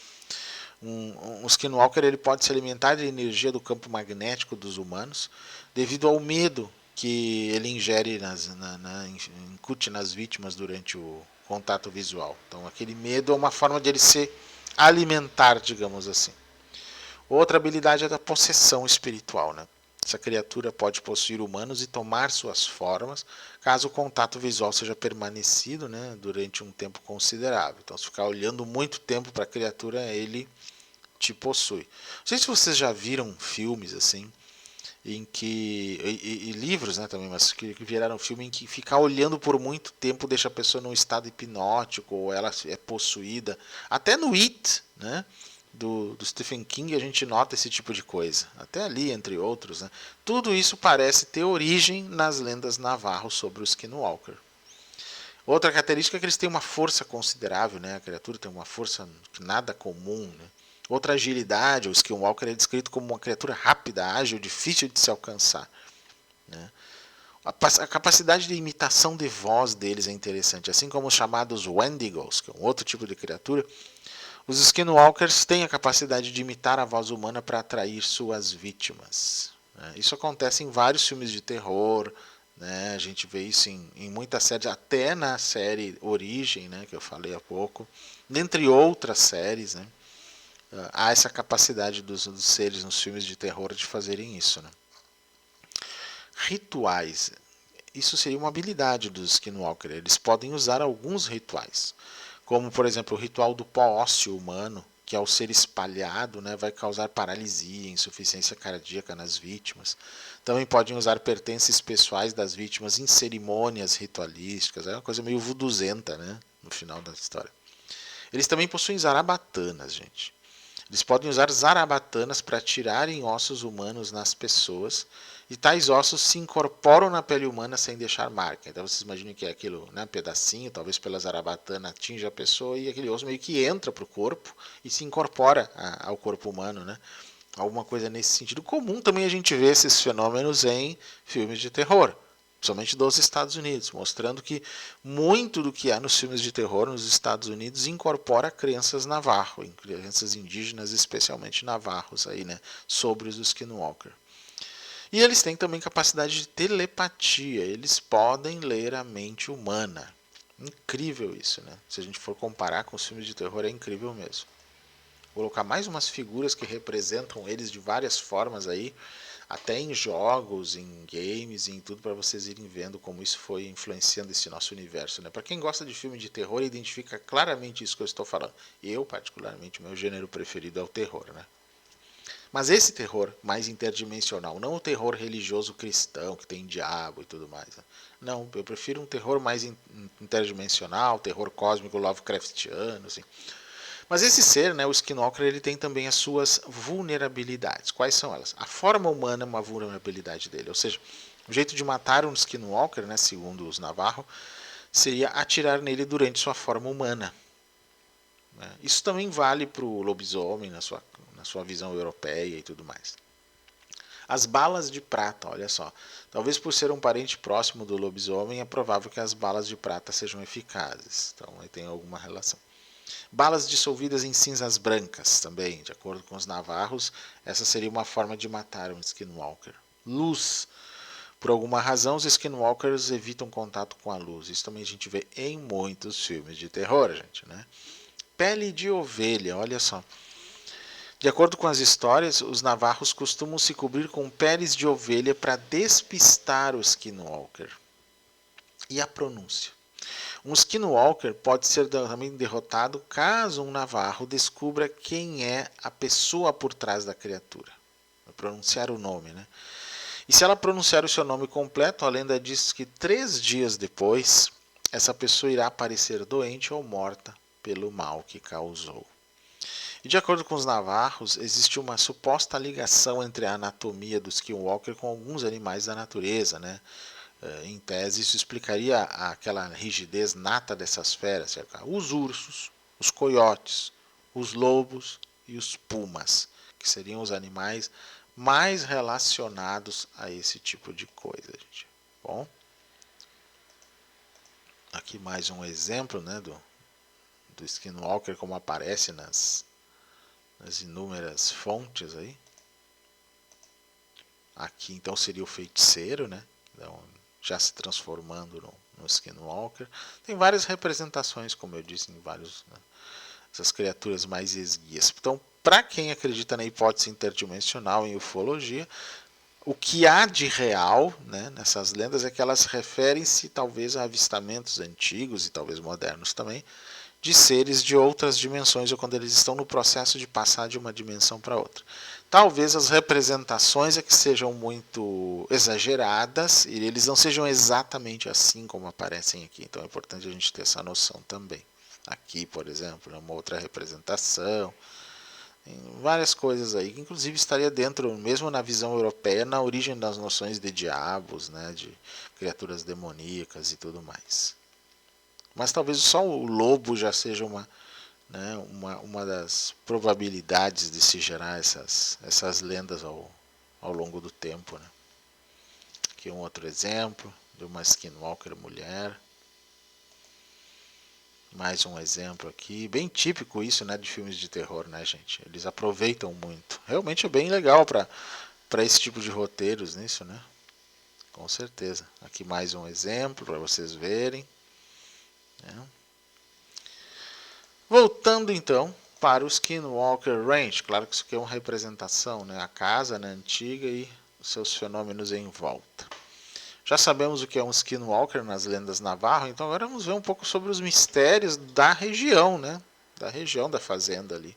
Um Skinwalker ele pode se alimentar de energia do campo magnético dos humanos devido ao medo que ele ingere incute nas vítimas durante o contato visual. Então aquele medo é uma forma de ele se alimentar, digamos assim. Outra habilidade é a da possessão espiritual, né? Essa criatura pode possuir humanos e tomar suas formas, caso o contato visual seja permanecido, né, durante um tempo considerável. Então, se ficar olhando muito tempo para a criatura, ele te possui. Não sei se vocês já viram filmes assim, em que e livros, né, também, mas que viraram filme em que ficar olhando por muito tempo deixa a pessoa num estado hipnótico, ou ela é possuída. Até no It, né? Do Stephen King a gente nota esse tipo de coisa, até ali entre outros, né? Tudo isso parece ter origem nas lendas navarro sobre o Skinwalker. Outra característica é que eles têm uma força considerável, né? A criatura tem uma força nada comum, né? Outra agilidade, o Skinwalker é descrito como uma criatura rápida, ágil, difícil de se alcançar, né? A capacidade de imitação de voz deles é interessante, assim como os chamados Wendigos, que é um outro tipo de criatura. Os Skinwalkers têm a capacidade de imitar a voz humana para atrair suas vítimas. Isso acontece em vários filmes de terror, né? A gente vê isso em muitas séries, até na série Origem, né, que eu falei há pouco, dentre outras séries, né? Há essa capacidade dos seres nos filmes de terror de fazerem isso, né? Rituais. Isso seria uma habilidade dos Skinwalker. Eles podem usar alguns rituais, como por exemplo o ritual do pó ósseo humano, que ao ser espalhado, né, vai causar paralisia, insuficiência cardíaca nas vítimas. Também podem usar pertences pessoais das vítimas em cerimônias ritualísticas. É uma coisa meio vuduzenta, né, no final da história. Eles também possuem zarabatanas, gente. Eles podem usar zarabatanas para tirarem ossos humanos nas pessoas, e tais ossos se incorporam na pele humana sem deixar marca. Então vocês imaginam que é aquilo, né, pedacinho, talvez pela zarabatana atinge a pessoa e aquele osso meio que entra para o corpo e se incorpora ao corpo humano, né? Alguma coisa nesse sentido. Comum também a gente vê esses fenômenos em filmes de terror, principalmente dos Estados Unidos, mostrando que muito do que há nos filmes de terror nos Estados Unidos incorpora crenças navarro, crenças indígenas, especialmente navarros aí, né, sobre os Skinwalker. E eles têm também capacidade de telepatia, eles podem ler a mente humana. Incrível isso, né? Se a gente for comparar com os filmes de terror, é incrível mesmo. Vou colocar mais umas figuras que representam eles de várias formas aí, até em jogos, em games, em tudo, para vocês irem vendo como isso foi influenciando esse nosso universo, né? Para quem gosta de filme de terror, identifica claramente isso que eu estou falando. Eu, particularmente, meu gênero preferido é o terror, né? Mas esse terror mais interdimensional, não o terror religioso cristão, que tem diabo e tudo mais. Né? Não, eu prefiro um terror mais interdimensional, terror cósmico Lovecraftiano, assim. Mas esse ser, né, o Skinwalker, ele tem também as suas vulnerabilidades. Quais são elas? A forma humana é uma vulnerabilidade dele, ou seja, o jeito de matar um Skinwalker, né, segundo os Navarro, seria atirar nele durante sua forma humana. Isso também vale para o lobisomem, na sua visão europeia e tudo mais. As balas de prata, olha só. Talvez por ser um parente próximo do lobisomem, é provável que as balas de prata sejam eficazes. Então, aí tem alguma relação. Balas dissolvidas em cinzas brancas também, de acordo com os navarros, essa seria uma forma de matar um Skinwalker. Luz. Por alguma razão, os Skinwalkers evitam contato com a luz. Isso também a gente vê em muitos filmes de terror, gente, né? Pele de ovelha, olha só. De acordo com as histórias, os navarros costumam se cobrir com peles de ovelha para despistar o Skinwalker. E a pronúncia? Um Skinwalker pode ser também derrotado caso um navarro descubra quem é a pessoa por trás da criatura. Vai pronunciar o nome, né? E se ela pronunciar o seu nome completo, a lenda diz que 3 dias depois, essa pessoa irá aparecer doente ou morta pelo mal que causou. E de acordo com os navarros, existe uma suposta ligação entre a anatomia do Skinwalker com alguns animais da natureza, né? Em tese, isso explicaria aquela rigidez nata dessas feras, os ursos, os coiotes, os lobos e os pumas, que seriam os animais mais relacionados a esse tipo de coisa, gente. Bom, aqui mais um exemplo, né, do Skinwalker, como aparece nas inúmeras fontes aí. Aqui então seria o feiticeiro, né? Então, já se transformando no Skinwalker. Tem várias representações, como eu disse, em vários, né, essas criaturas mais esguias. Então, para quem acredita na hipótese interdimensional em ufologia, o que há de real, né, nessas lendas é que elas referem-se talvez a avistamentos antigos e talvez modernos também, de seres de outras dimensões ou quando eles estão no processo de passar de uma dimensão para outra. Talvez as representações é que sejam muito exageradas e eles não sejam exatamente assim como aparecem aqui. Então é importante a gente ter essa noção também. Aqui, por exemplo, é uma outra representação. Tem várias coisas aí, que inclusive estaria dentro, mesmo na visão europeia, na origem das noções de diabos, né, de criaturas demoníacas e tudo mais. Mas talvez só o lobo já seja uma das probabilidades de se gerar essas lendas ao longo do tempo. Né? Aqui um outro exemplo de uma Skinwalker mulher. Mais um exemplo aqui, bem típico isso, né, de filmes de terror, né, gente? Eles aproveitam muito. Realmente é bem legal para esse tipo de roteiros nisso, né? Com certeza. Aqui mais um exemplo para vocês verem. Voltando então para o Skinwalker Ranch, claro que isso aqui é uma representação, né? A casa, né, antiga e os seus fenômenos em volta. Já sabemos o que é um Skinwalker nas lendas navarro, então agora vamos ver um pouco sobre os mistérios da região, né? Da região da fazenda ali.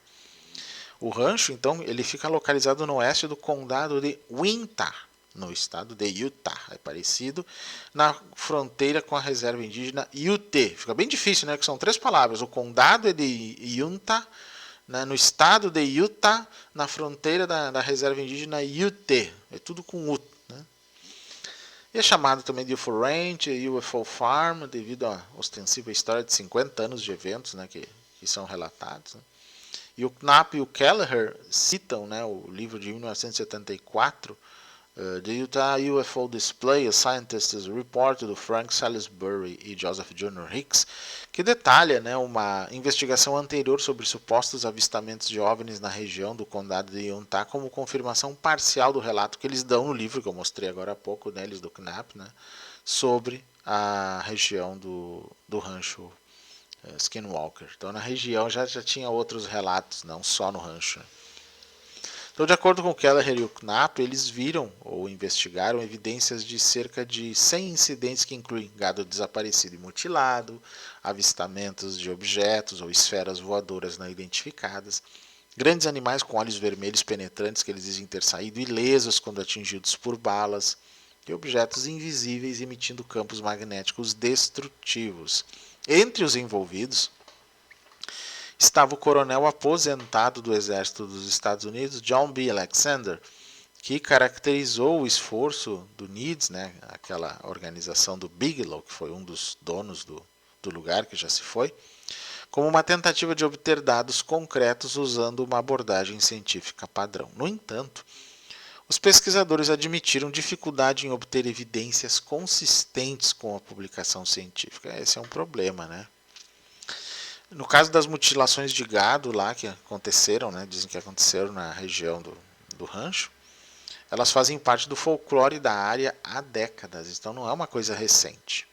O rancho, então, ele fica localizado no oeste do condado de Uintah, no estado de Utah, é parecido, na fronteira com a reserva indígena Ute. Fica bem difícil, né? Que são 3 palavras. O condado é de Uintah, né, no estado de Utah, na fronteira da reserva indígena Ute. É tudo com U. Né? E é chamado também de UFO Ranch e UFO Farm, devido à ostensiva história de 50 anos de eventos, né, que são relatados. Né? E o Knapp e o Kelleher citam, né, o livro de 1974, The Utah UFO Display, a Scientist's Report, do Frank Salisbury e Joseph Jr. Hicks, que detalha, né, uma investigação anterior sobre supostos avistamentos de OVNIs na região do condado de Utah como confirmação parcial do relato que eles dão no livro que eu mostrei agora há pouco, né, eles do Knapp, né, sobre a região do rancho Skinwalker. Então na região já tinha outros relatos, não só no rancho. Então, de acordo com Kelleher e o Knapp, eles viram ou investigaram evidências de cerca de 100 incidentes que incluem gado desaparecido e mutilado, avistamentos de objetos ou esferas voadoras não identificadas, grandes animais com olhos vermelhos penetrantes que eles dizem ter saído ilesos quando atingidos por balas, e objetos invisíveis emitindo campos magnéticos destrutivos. Entre os envolvidos estava o coronel aposentado do Exército dos Estados Unidos, John B. Alexander, que caracterizou o esforço do NIDS, né, aquela organização do Bigelow, que foi um dos donos do lugar, que já se foi, como uma tentativa de obter dados concretos usando uma abordagem científica padrão. No entanto, os pesquisadores admitiram dificuldade em obter evidências consistentes com a publicação científica. Esse é um problema, né? No caso das mutilações de gado lá que aconteceram, né, dizem que aconteceram na região do rancho, elas fazem parte do folclore da área há décadas, então não é uma coisa recente.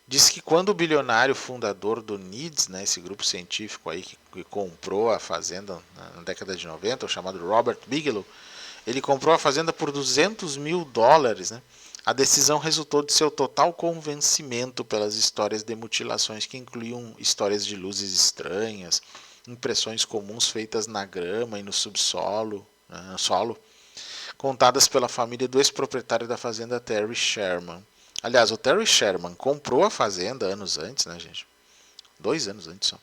Diz que quando o bilionário fundador do NIDS, né, esse grupo científico aí que comprou a fazenda na década de 90, o chamado Robert Bigelow, ele comprou a fazenda por $200 mil, né? A decisão resultou de seu total convencimento pelas histórias de mutilações que incluíam histórias de luzes estranhas, impressões comuns feitas na grama e no subsolo, no solo, contadas pela família do ex-proprietário da fazenda Terry Sherman. Aliás, o Terry Sherman comprou a fazenda anos antes, né, gente? 2 anos antes só.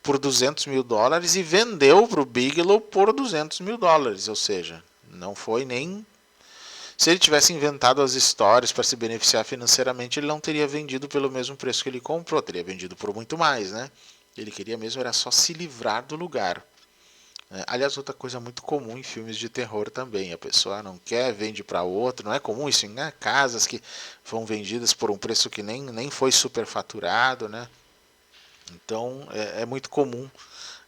Por $200 mil e vendeu para o Bigelow por $200 mil, ou seja, não foi nem... Se ele tivesse inventado as histórias para se beneficiar financeiramente, ele não teria vendido pelo mesmo preço que ele comprou, teria vendido por muito mais, né? Ele queria mesmo era só se livrar do lugar. Aliás, outra coisa muito comum em filmes de terror também, a pessoa não quer, vende para outro, não é comum isso, né? Casas que vão vendidas por um preço que nem foi superfaturado, né? Então é muito comum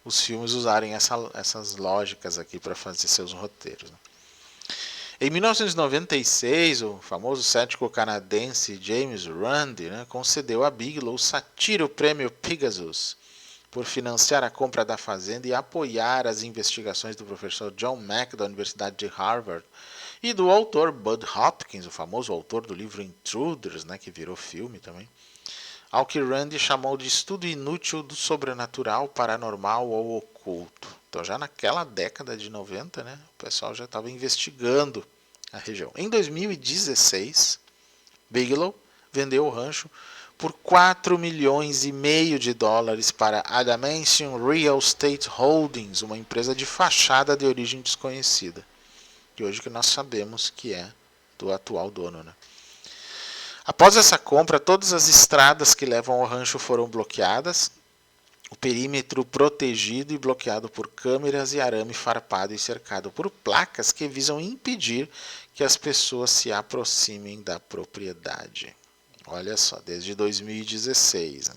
os filmes usarem essas lógicas aqui para fazer seus roteiros, né? Em 1996, o famoso cético canadense James Randi, né, concedeu a Bigelow o satírico prêmio Pegasus por financiar a compra da fazenda e apoiar as investigações do professor John Mack da Universidade de Harvard e do autor Bud Hopkins, o famoso autor do livro Intruders, né, que virou filme também, ao que Randi chamou de estudo inútil do sobrenatural, paranormal ou oculto. Então já naquela década de 90, né, o pessoal já estava investigando a região. Em 2016, Bigelow vendeu o rancho por $4,5 milhões para Adamantium Real Estate Holdings, uma empresa de fachada de origem desconhecida, que hoje que nós sabemos que é do atual dono, né? Após essa compra, todas as estradas que levam ao rancho foram bloqueadas, o perímetro protegido e bloqueado por câmeras e arame farpado e cercado por placas que visam impedir que as pessoas se aproximem da propriedade. Olha só, desde 2016. Né?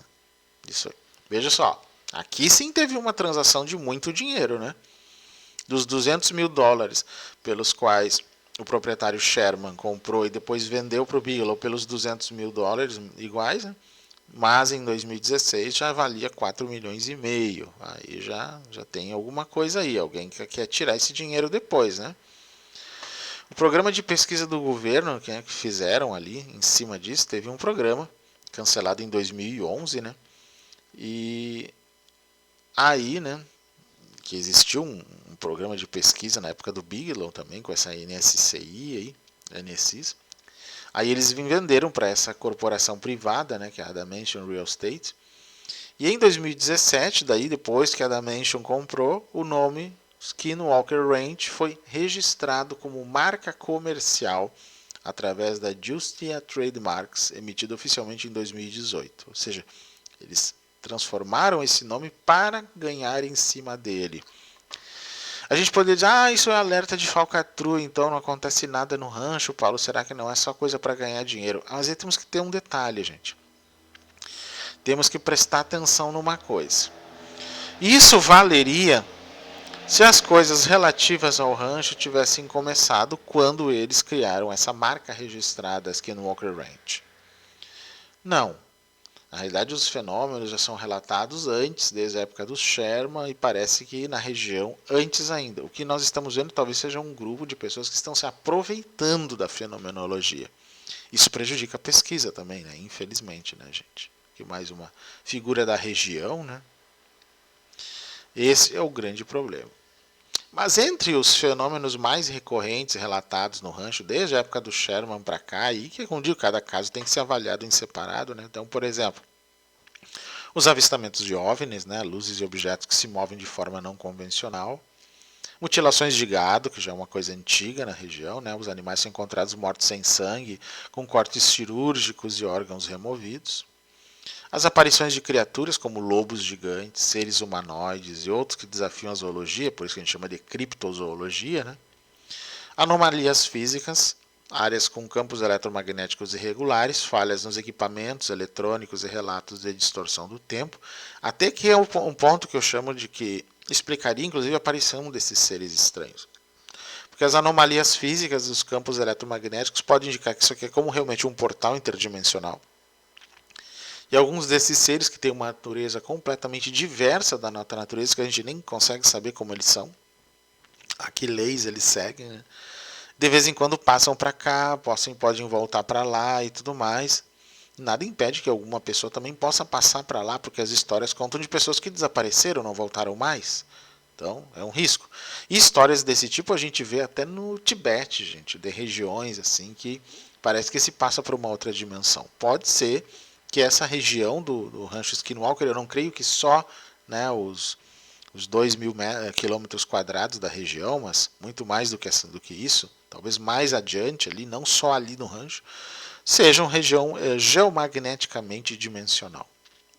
Isso aí. Veja só, aqui sim teve uma transação de muito dinheiro, né? Dos $200 mil pelos quais o proprietário Sherman comprou e depois vendeu para o Bigelow pelos $200 mil iguais, né? Mas em 2016 já valia $4,5 milhões. Aí já tem alguma coisa aí, alguém que quer tirar esse dinheiro depois, né? O programa de pesquisa do governo que fizeram ali em cima disso, teve um programa cancelado em 2011, né? E aí, né, que existiu um programa de pesquisa na época do Bigelow também, com essa NSCI aí, NSCIs. Aí eles venderam para essa corporação privada, né, que é a Adamantium Real Estate, E em 2017, daí depois que a Dimension comprou, o nome Skinwalker Ranch foi registrado como marca comercial através da Justia Trademarks, emitida oficialmente em 2018. Ou seja, eles transformaram esse nome para ganhar em cima dele. A gente poderia dizer, isso é alerta de falcatrua, então não acontece nada no rancho, Paulo, será que não é só coisa para ganhar dinheiro? Mas aí temos que ter um detalhe, gente. Temos que prestar atenção numa coisa. Isso valeria se as coisas relativas ao rancho tivessem começado quando eles criaram essa marca registrada Skinwalker Ranch. Não. Na realidade, os fenômenos já são relatados antes, desde a época dos Sherman, e parece que na região antes ainda. O que nós estamos vendo talvez seja um grupo de pessoas que estão se aproveitando da fenomenologia. Isso prejudica a pesquisa também, né? Infelizmente, né, gente? Que mais uma figura da região, né? Esse é o grande problema. Mas entre os fenômenos mais recorrentes relatados no rancho, desde a época do Sherman para cá, e que, como digo, cada caso tem que ser avaliado em separado, né? Então, por exemplo, os avistamentos de OVNIs, né? Luzes e objetos que se movem de forma não convencional, mutilações de gado, que já é uma coisa antiga na região, né? Os animais são encontrados mortos sem sangue, com cortes cirúrgicos e órgãos removidos. As aparições de criaturas como lobos gigantes, seres humanoides e outros que desafiam a zoologia, por isso que a gente chama de criptozoologia, né? Anomalias físicas, áreas com campos eletromagnéticos irregulares, falhas nos equipamentos eletrônicos e relatos de distorção do tempo, até que é um ponto que eu chamo de que explicaria inclusive a aparição desses seres estranhos. Porque as anomalias físicas dos campos eletromagnéticos podem indicar que isso aqui é como realmente um portal interdimensional. E alguns desses seres que têm uma natureza completamente diversa da nossa natureza, que a gente nem consegue saber como eles são, a que leis eles seguem, né? De vez em quando passam para cá, podem voltar para lá e tudo mais. Nada impede que alguma pessoa também possa passar para lá, porque as histórias contam de pessoas que desapareceram, não voltaram mais. Então, é um risco. E histórias desse tipo a gente vê até no Tibete, gente, de regiões assim que parece que se passa para uma outra dimensão. Pode ser que essa região do rancho Skinwalker, eu não creio que só, né, os 2.000 quilômetros quadrados da região, mas muito mais do que isso, talvez mais adiante ali, não só ali no rancho, seja uma região geomagneticamente dimensional,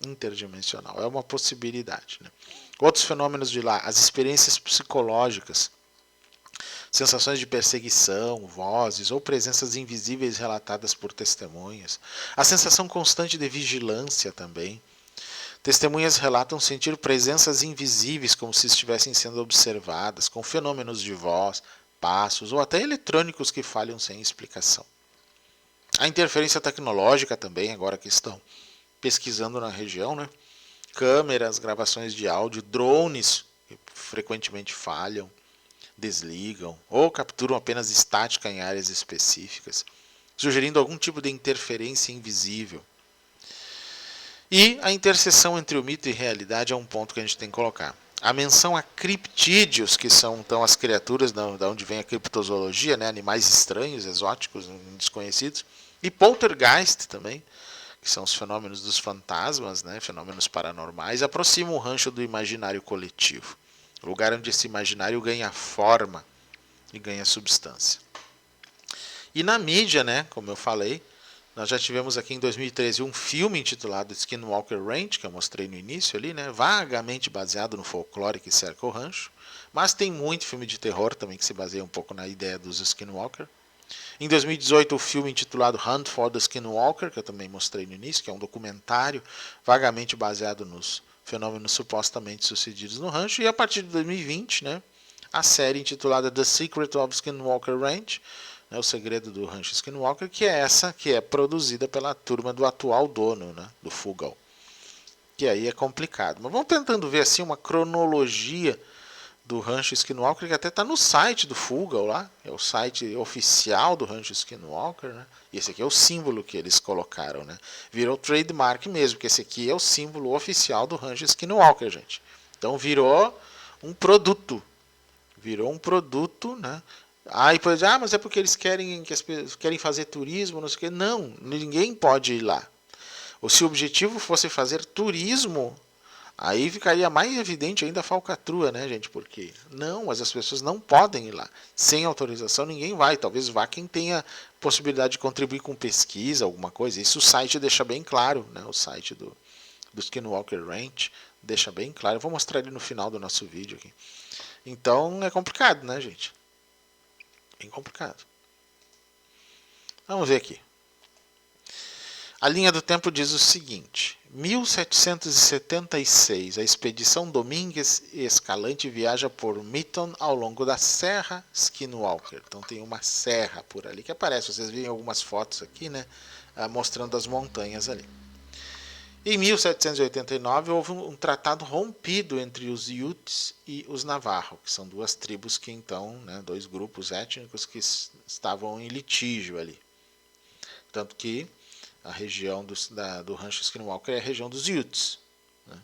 interdimensional. É uma possibilidade, né? Outros fenômenos de lá, as experiências psicológicas, sensações de perseguição, vozes ou presenças invisíveis relatadas por testemunhas, a sensação constante de vigilância também. Testemunhas relatam sentir presenças invisíveis como se estivessem sendo observadas, com fenômenos de voz, passos ou até eletrônicos que falham sem explicação. A interferência tecnológica também, agora que estão pesquisando na região, né? Câmeras, gravações de áudio, drones que frequentemente falham, desligam ou capturam apenas estática em áreas específicas, sugerindo algum tipo de interferência invisível. E a interseção entre o mito e realidade é um ponto que a gente tem que colocar. A menção a criptídeos, que são então as criaturas da onde vem a criptozoologia, né, animais estranhos, exóticos, desconhecidos, e poltergeist também, que são os fenômenos dos fantasmas, né, fenômenos paranormais, aproximam o rancho do imaginário coletivo. Lugar onde esse imaginário ganha forma e ganha substância. E na mídia, né, como eu falei, nós já tivemos aqui em 2013 um filme intitulado Skinwalker Ranch, que eu mostrei no início ali, né, vagamente baseado no folclore que cerca o rancho, mas tem muito filme de terror também que se baseia um pouco na ideia dos Skinwalker. Em 2018 o filme intitulado Hunt for the Skinwalker, que eu também mostrei no início, que é um documentário vagamente baseado nos fenômenos supostamente sucedidos no rancho, e a partir de 2020, né, a série intitulada The Secret of Skinwalker Ranch, né, o segredo do rancho Skinwalker, que é essa que é produzida pela turma do atual dono, né, do Fugal. Que aí é complicado. Mas vamos tentando ver assim uma cronologia do rancho Skinwalker, que até está no site do Fugal lá, é o site oficial do rancho Skinwalker, né? E esse aqui é o símbolo que eles colocaram, né? Virou trademark mesmo, porque esse aqui é o símbolo oficial do rancho Skinwalker, gente. Então virou um produto, né? Aí depois, mas é porque eles querem querem fazer turismo, não sei o quê. Não, ninguém pode ir lá. Ou se o objetivo fosse fazer turismo, Aí ficaria mais evidente ainda a falcatrua, né, gente? Porque não, mas as pessoas não podem ir lá. Sem autorização ninguém vai. Talvez vá quem tenha possibilidade de contribuir com pesquisa, alguma coisa. Isso o site deixa bem claro, né? O site do Skinwalker Ranch deixa bem claro. Eu vou mostrar ele no final do nosso vídeo aqui. Então é complicado, né, gente? Bem complicado. Vamos ver aqui. A linha do tempo diz o seguinte: 1776, a expedição Domingues e Escalante viaja por Mitton ao longo da Serra Skinwalker. Então tem uma serra por ali que aparece. Vocês veem algumas fotos aqui, né, mostrando as montanhas ali. Em 1789 houve um tratado rompido entre os Utes e os Navarro, que são duas tribos que então, né, dois grupos étnicos que estavam em litígio ali. Tanto que a região do Rancho Skinwalker é a região dos Utes. Né?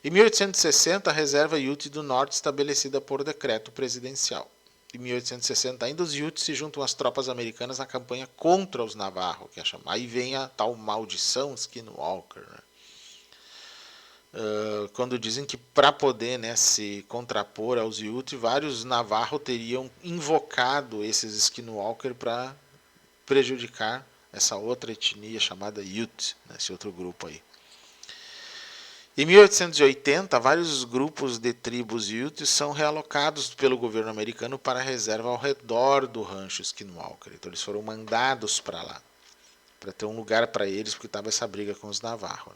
Em 1860, a reserva Ute do Norte estabelecida por decreto presidencial. Em 1860, ainda os Utes se juntam às tropas americanas na campanha contra os Navarro, que é chamada. Aí vem a tal maldição Skinwalker. Né? Quando dizem que para poder, né, se contrapor aos Ute, vários Navarro teriam invocado esses Skinwalker para prejudicar essa outra etnia chamada Ute, né, esse outro grupo aí. Em 1880, vários grupos de tribos Ute são realocados pelo governo americano para a reserva ao redor do rancho Skinwalker. Então eles foram mandados para lá, para ter um lugar para eles, porque estava essa briga com os Navarro.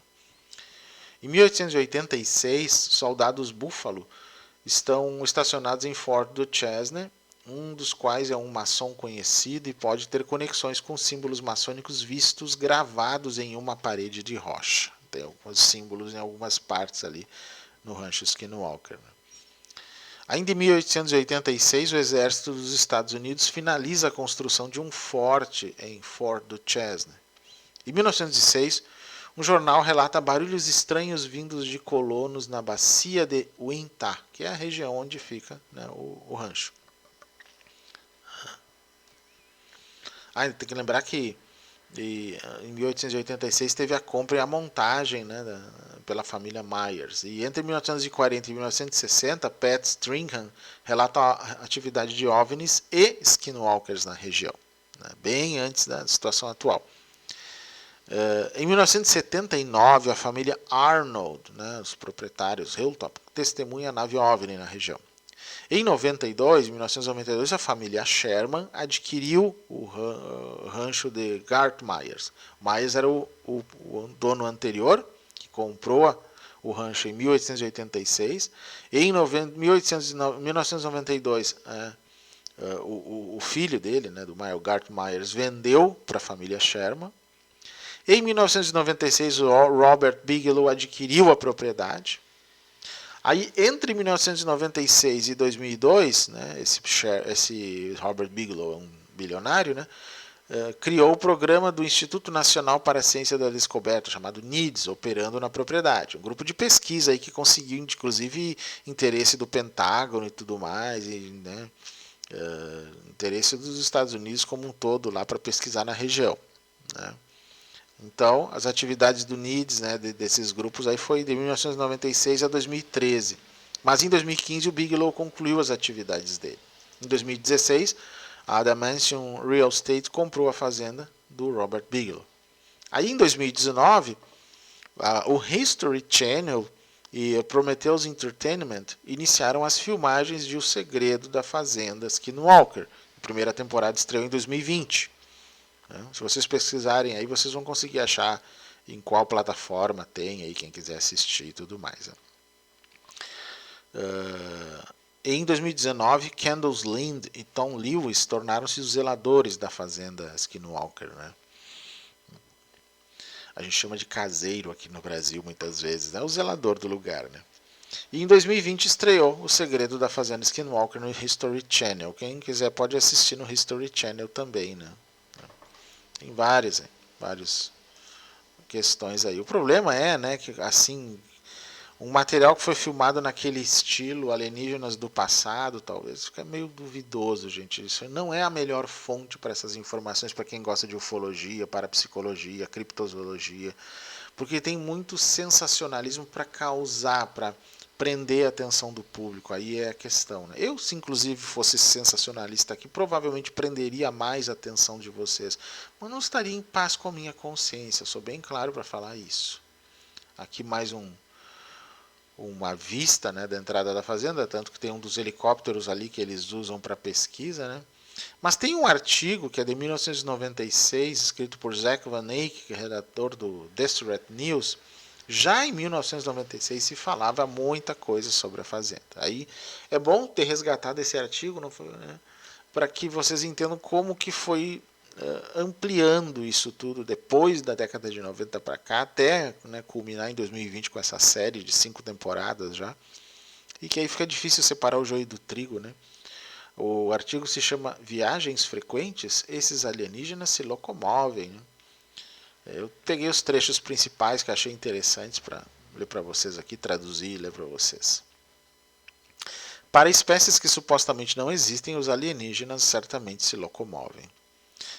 Em 1886, soldados Buffalo estão estacionados em Fort Duchesne, um dos quais é um maçom conhecido e pode ter conexões com símbolos maçônicos vistos gravados em uma parede de rocha. Tem alguns símbolos em algumas partes ali no rancho Skinwalker. Ainda em 1886, o exército dos Estados Unidos finaliza a construção de um forte em Fort Duchesne. Em 1906, um jornal relata barulhos estranhos vindos de colonos na bacia de Uintah, que é a região onde fica, né, o rancho. Tem que lembrar que em 1886 teve a compra e a montagem, né, pela família Myers. E entre 1940 e 1960, Pat Stringham relata a atividade de OVNIs e Skinwalkers na região, né, bem antes da situação atual. Em 1979, a família Arnold, né, os proprietários Hilltop, testemunha a nave OVNI na região. Em 1992, a família Sherman adquiriu o rancho de Garth Myers. Myers era o dono anterior, que comprou o rancho em 1886. E em 1992, o filho dele, né, do Garth Myers, vendeu para a família Sherman. Em 1996, o Robert Bigelow adquiriu a propriedade. Aí, entre 1996 e 2002, né, esse Robert Bigelow, um bilionário, né, criou o programa do Instituto Nacional para a Ciência da Descoberta, chamado NIDS, operando na propriedade. Um grupo de pesquisa aí que conseguiu, inclusive, interesse do Pentágono e tudo mais, e, né, interesse dos Estados Unidos como um todo lá para pesquisar na região. Né. Então, as atividades do NIDS, né, desses grupos, aí foi de 1996 a 2013. Mas em 2015 o Bigelow concluiu as atividades dele. Em 2016, a Dimension Real Estate comprou a fazenda do Robert Bigelow. Aí em 2019, o History Channel e Prometheus Entertainment iniciaram as filmagens de O Segredo da Fazenda Skinwalker. A primeira temporada estreou em 2020. Se vocês pesquisarem aí, vocês vão conseguir achar em qual plataforma tem aí, quem quiser assistir e tudo mais. Em 2019, Candace Lind e Tom Lewis tornaram-se os zeladores da fazenda Skinwalker. Né? A gente chama de caseiro aqui no Brasil muitas vezes, né? O zelador do lugar. Né? E em 2020 estreou O Segredo da Fazenda Skinwalker no History Channel. Quem quiser pode assistir no History Channel também, né? Tem várias questões aí. O problema é, né, que assim, um material que foi filmado naquele estilo alienígenas do passado, talvez, fica meio duvidoso, gente. Isso não é a melhor fonte para essas informações para quem gosta de ufologia, parapsicologia, criptozoologia, porque tem muito sensacionalismo para causar, para prender a atenção do público. Aí é a questão, né? Eu, se inclusive fosse sensacionalista aqui, provavelmente prenderia mais a atenção de vocês, mas não estaria em paz com a minha consciência. Eu sou bem claro para falar isso. Aqui mais uma vista, né, da entrada da fazenda, tanto que tem um dos helicópteros ali que eles usam para pesquisa, né? Mas tem um artigo que é de 1996, escrito por Zack Van Eyck, que é redator do Deseret News. Já em 1996 se falava muita coisa sobre a fazenda. Aí é bom ter resgatado esse artigo, não foi, né, para que vocês entendam como que foi ampliando isso tudo depois da década de 90 para cá, até, né, culminar em 2020 com essa série de 5 temporadas já. E que aí fica difícil separar o joio do trigo, né? O artigo se chama Viagens Frequentes, esses alienígenas se locomovem, né? Eu peguei os trechos principais que achei interessantes para ler para vocês aqui, traduzir e ler para vocês. Para espécies que supostamente não existem, os alienígenas certamente se locomovem.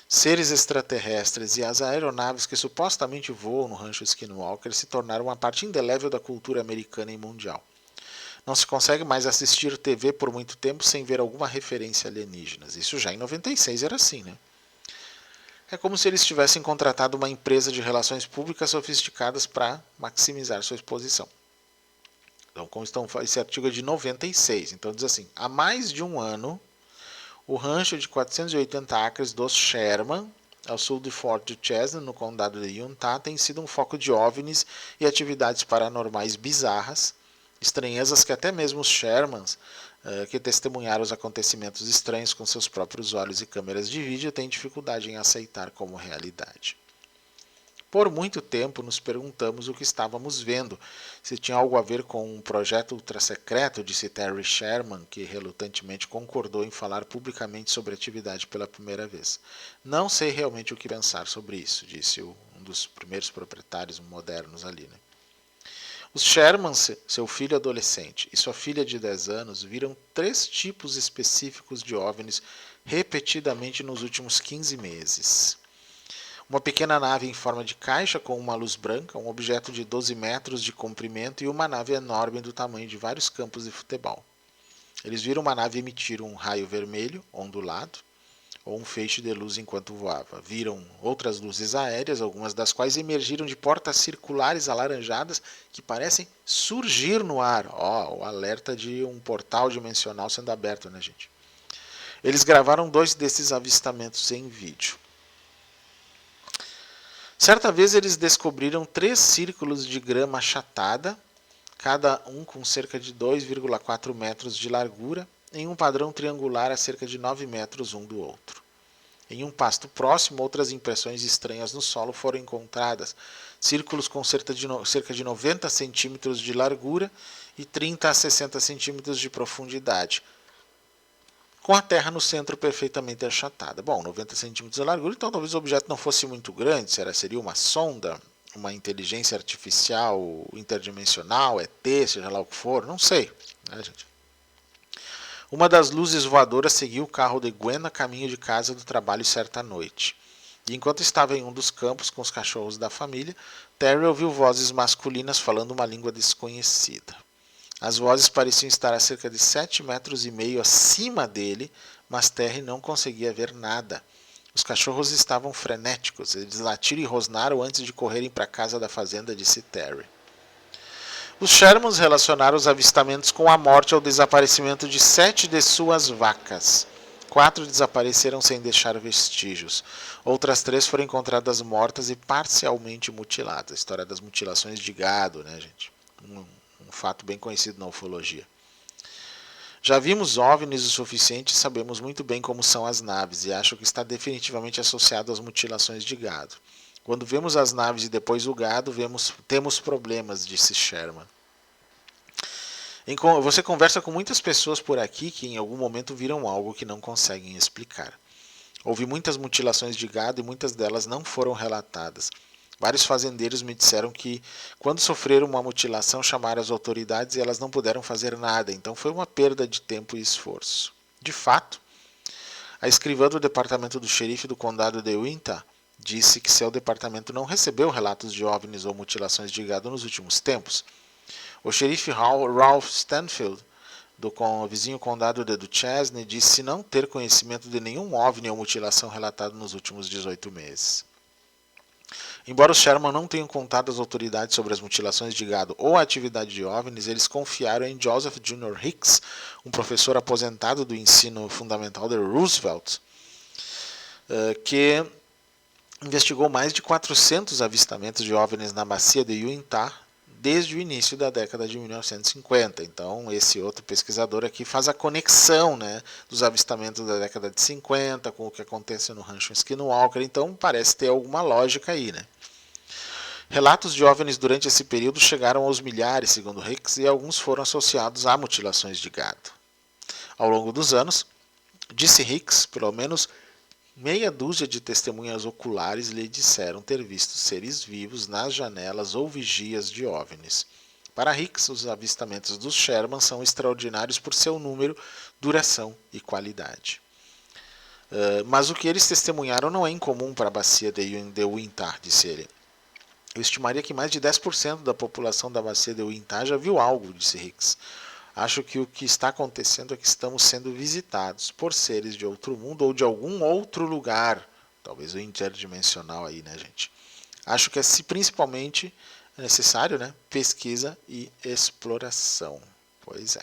Seres extraterrestres e as aeronaves que supostamente voam no rancho Skinwalker se tornaram uma parte indelével da cultura americana e mundial. Não se consegue mais assistir TV por muito tempo sem ver alguma referência a alienígenas. Isso já em 96 era assim, né? É como se eles tivessem contratado uma empresa de relações públicas sofisticadas para maximizar sua exposição. Então, esse artigo é de 96. Então diz assim, há mais de um ano, o rancho de 480 acres dos Sherman, ao sul de Fort Chesney, no condado de Utah, tem sido um foco de OVNIs e atividades paranormais bizarras, estranhezas que até mesmo os Shermans, que testemunharam os acontecimentos estranhos com seus próprios olhos e câmeras de vídeo, têm dificuldade em aceitar como realidade. Por muito tempo nos perguntamos o que estávamos vendo, se tinha algo a ver com um projeto ultrasecreto, disse Terry Sherman, que relutantemente concordou em falar publicamente sobre a atividade pela primeira vez. Não sei realmente o que pensar sobre isso, disse um dos primeiros proprietários modernos ali, né? Os Sherman, seu filho adolescente e sua filha de 10 anos, viram 3 tipos específicos de OVNIs repetidamente nos últimos 15 meses. Uma pequena nave em forma de caixa com uma luz branca, um objeto de 12 metros de comprimento e uma nave enorme do tamanho de vários campos de futebol. Eles viram uma nave emitir um raio vermelho, ondulado, ou um feixe de luz enquanto voava. Viram outras luzes aéreas, algumas das quais emergiram de portas circulares alaranjadas que parecem surgir no ar. O alerta de um portal dimensional sendo aberto, né, gente? Eles gravaram 2 desses avistamentos em vídeo. Certa vez eles descobriram 3 círculos de grama achatada, cada um com cerca de 2,4 metros de largura, em um padrão triangular a cerca de 9 metros um do outro. Em um pasto próximo, outras impressões estranhas no solo foram encontradas, círculos com cerca de 90 centímetros de largura e 30 a 60 centímetros de profundidade, com a terra no centro perfeitamente achatada. Bom, 90 centímetros de largura, então talvez o objeto não fosse muito grande, seria uma sonda, uma inteligência artificial interdimensional, ET, seja lá o que for, não sei, né, gente? Uma das luzes voadoras seguiu o carro de Gwen a caminho de casa do trabalho certa noite. E enquanto estava em um dos campos com os cachorros da família, Terry ouviu vozes masculinas falando uma língua desconhecida. As vozes pareciam estar a cerca de 7,5 metros acima dele, mas Terry não conseguia ver nada. Os cachorros estavam frenéticos, eles latiram e rosnaram antes de correrem para a casa da fazenda, disse Terry. Os Shermans relacionaram os avistamentos com a morte ou desaparecimento de 7 de suas vacas. 4 desapareceram sem deixar vestígios. Outras 3 foram encontradas mortas e parcialmente mutiladas. A história das mutilações de gado, né, gente? Um fato bem conhecido na ufologia. Já vimos OVNIs o suficiente e sabemos muito bem como são as naves, e acho que está definitivamente associado às mutilações de gado. Quando vemos as naves e depois o gado, temos problemas, disse Sherman. Você conversa com muitas pessoas por aqui que em algum momento viram algo que não conseguem explicar. Houve muitas mutilações de gado e muitas delas não foram relatadas. Vários fazendeiros me disseram que, quando sofreram uma mutilação, chamaram as autoridades e elas não puderam fazer nada, então foi uma perda de tempo e esforço. De fato, a escrivã do departamento do xerife do condado de Utah, disse que seu departamento não recebeu relatos de OVNIs ou mutilações de gado nos últimos tempos. O xerife Ralph Stanfield, do vizinho condado de Duchesne, disse não ter conhecimento de nenhum OVNI ou mutilação relatado nos últimos 18 meses. Embora os Sherman não tenham contado às autoridades sobre as mutilações de gado ou a atividade de OVNIs, eles confiaram em Joseph Jr. Hicks, um professor aposentado do ensino fundamental de Roosevelt, que investigou mais de 400 avistamentos de OVNIs na bacia de Utah desde o início da década de 1950. Então, esse outro pesquisador aqui faz a conexão, né, dos avistamentos da década de 50 com o que acontece no rancho Skinwalker. Então, parece ter alguma lógica aí, né? Relatos de OVNIs durante esse período chegaram aos milhares, segundo Hicks, e alguns foram associados a mutilações de gado. Ao longo dos anos, disse Hicks, pelo menos meia dúzia de testemunhas oculares lhe disseram ter visto seres vivos nas janelas ou vigias de OVNIs. Para Hicks, os avistamentos dos Sherman são extraordinários por seu número, duração e qualidade. Mas o que eles testemunharam não é incomum para a bacia de Utah, disse ele. Eu estimaria que mais de 10% da população da bacia de Utah já viu algo, disse Hicks. Acho que o que está acontecendo é que estamos sendo visitados por seres de outro mundo ou de algum outro lugar. Talvez o interdimensional aí, né, gente? Acho que é principalmente necessário, né, pesquisa e exploração. Pois é.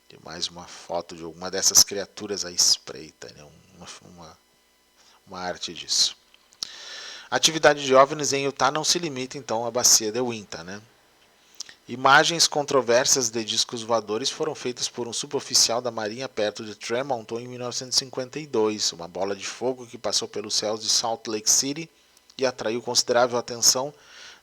Tem mais uma foto de alguma dessas criaturas à espreita, né? Uma arte disso. A atividade de OVNIs em Utah não se limita, então, à bacia de Utah, né? Imagens controversas de discos voadores foram feitas por um suboficial da Marinha perto de Tremonton em 1952, uma bola de fogo que passou pelos céus de Salt Lake City e atraiu considerável atenção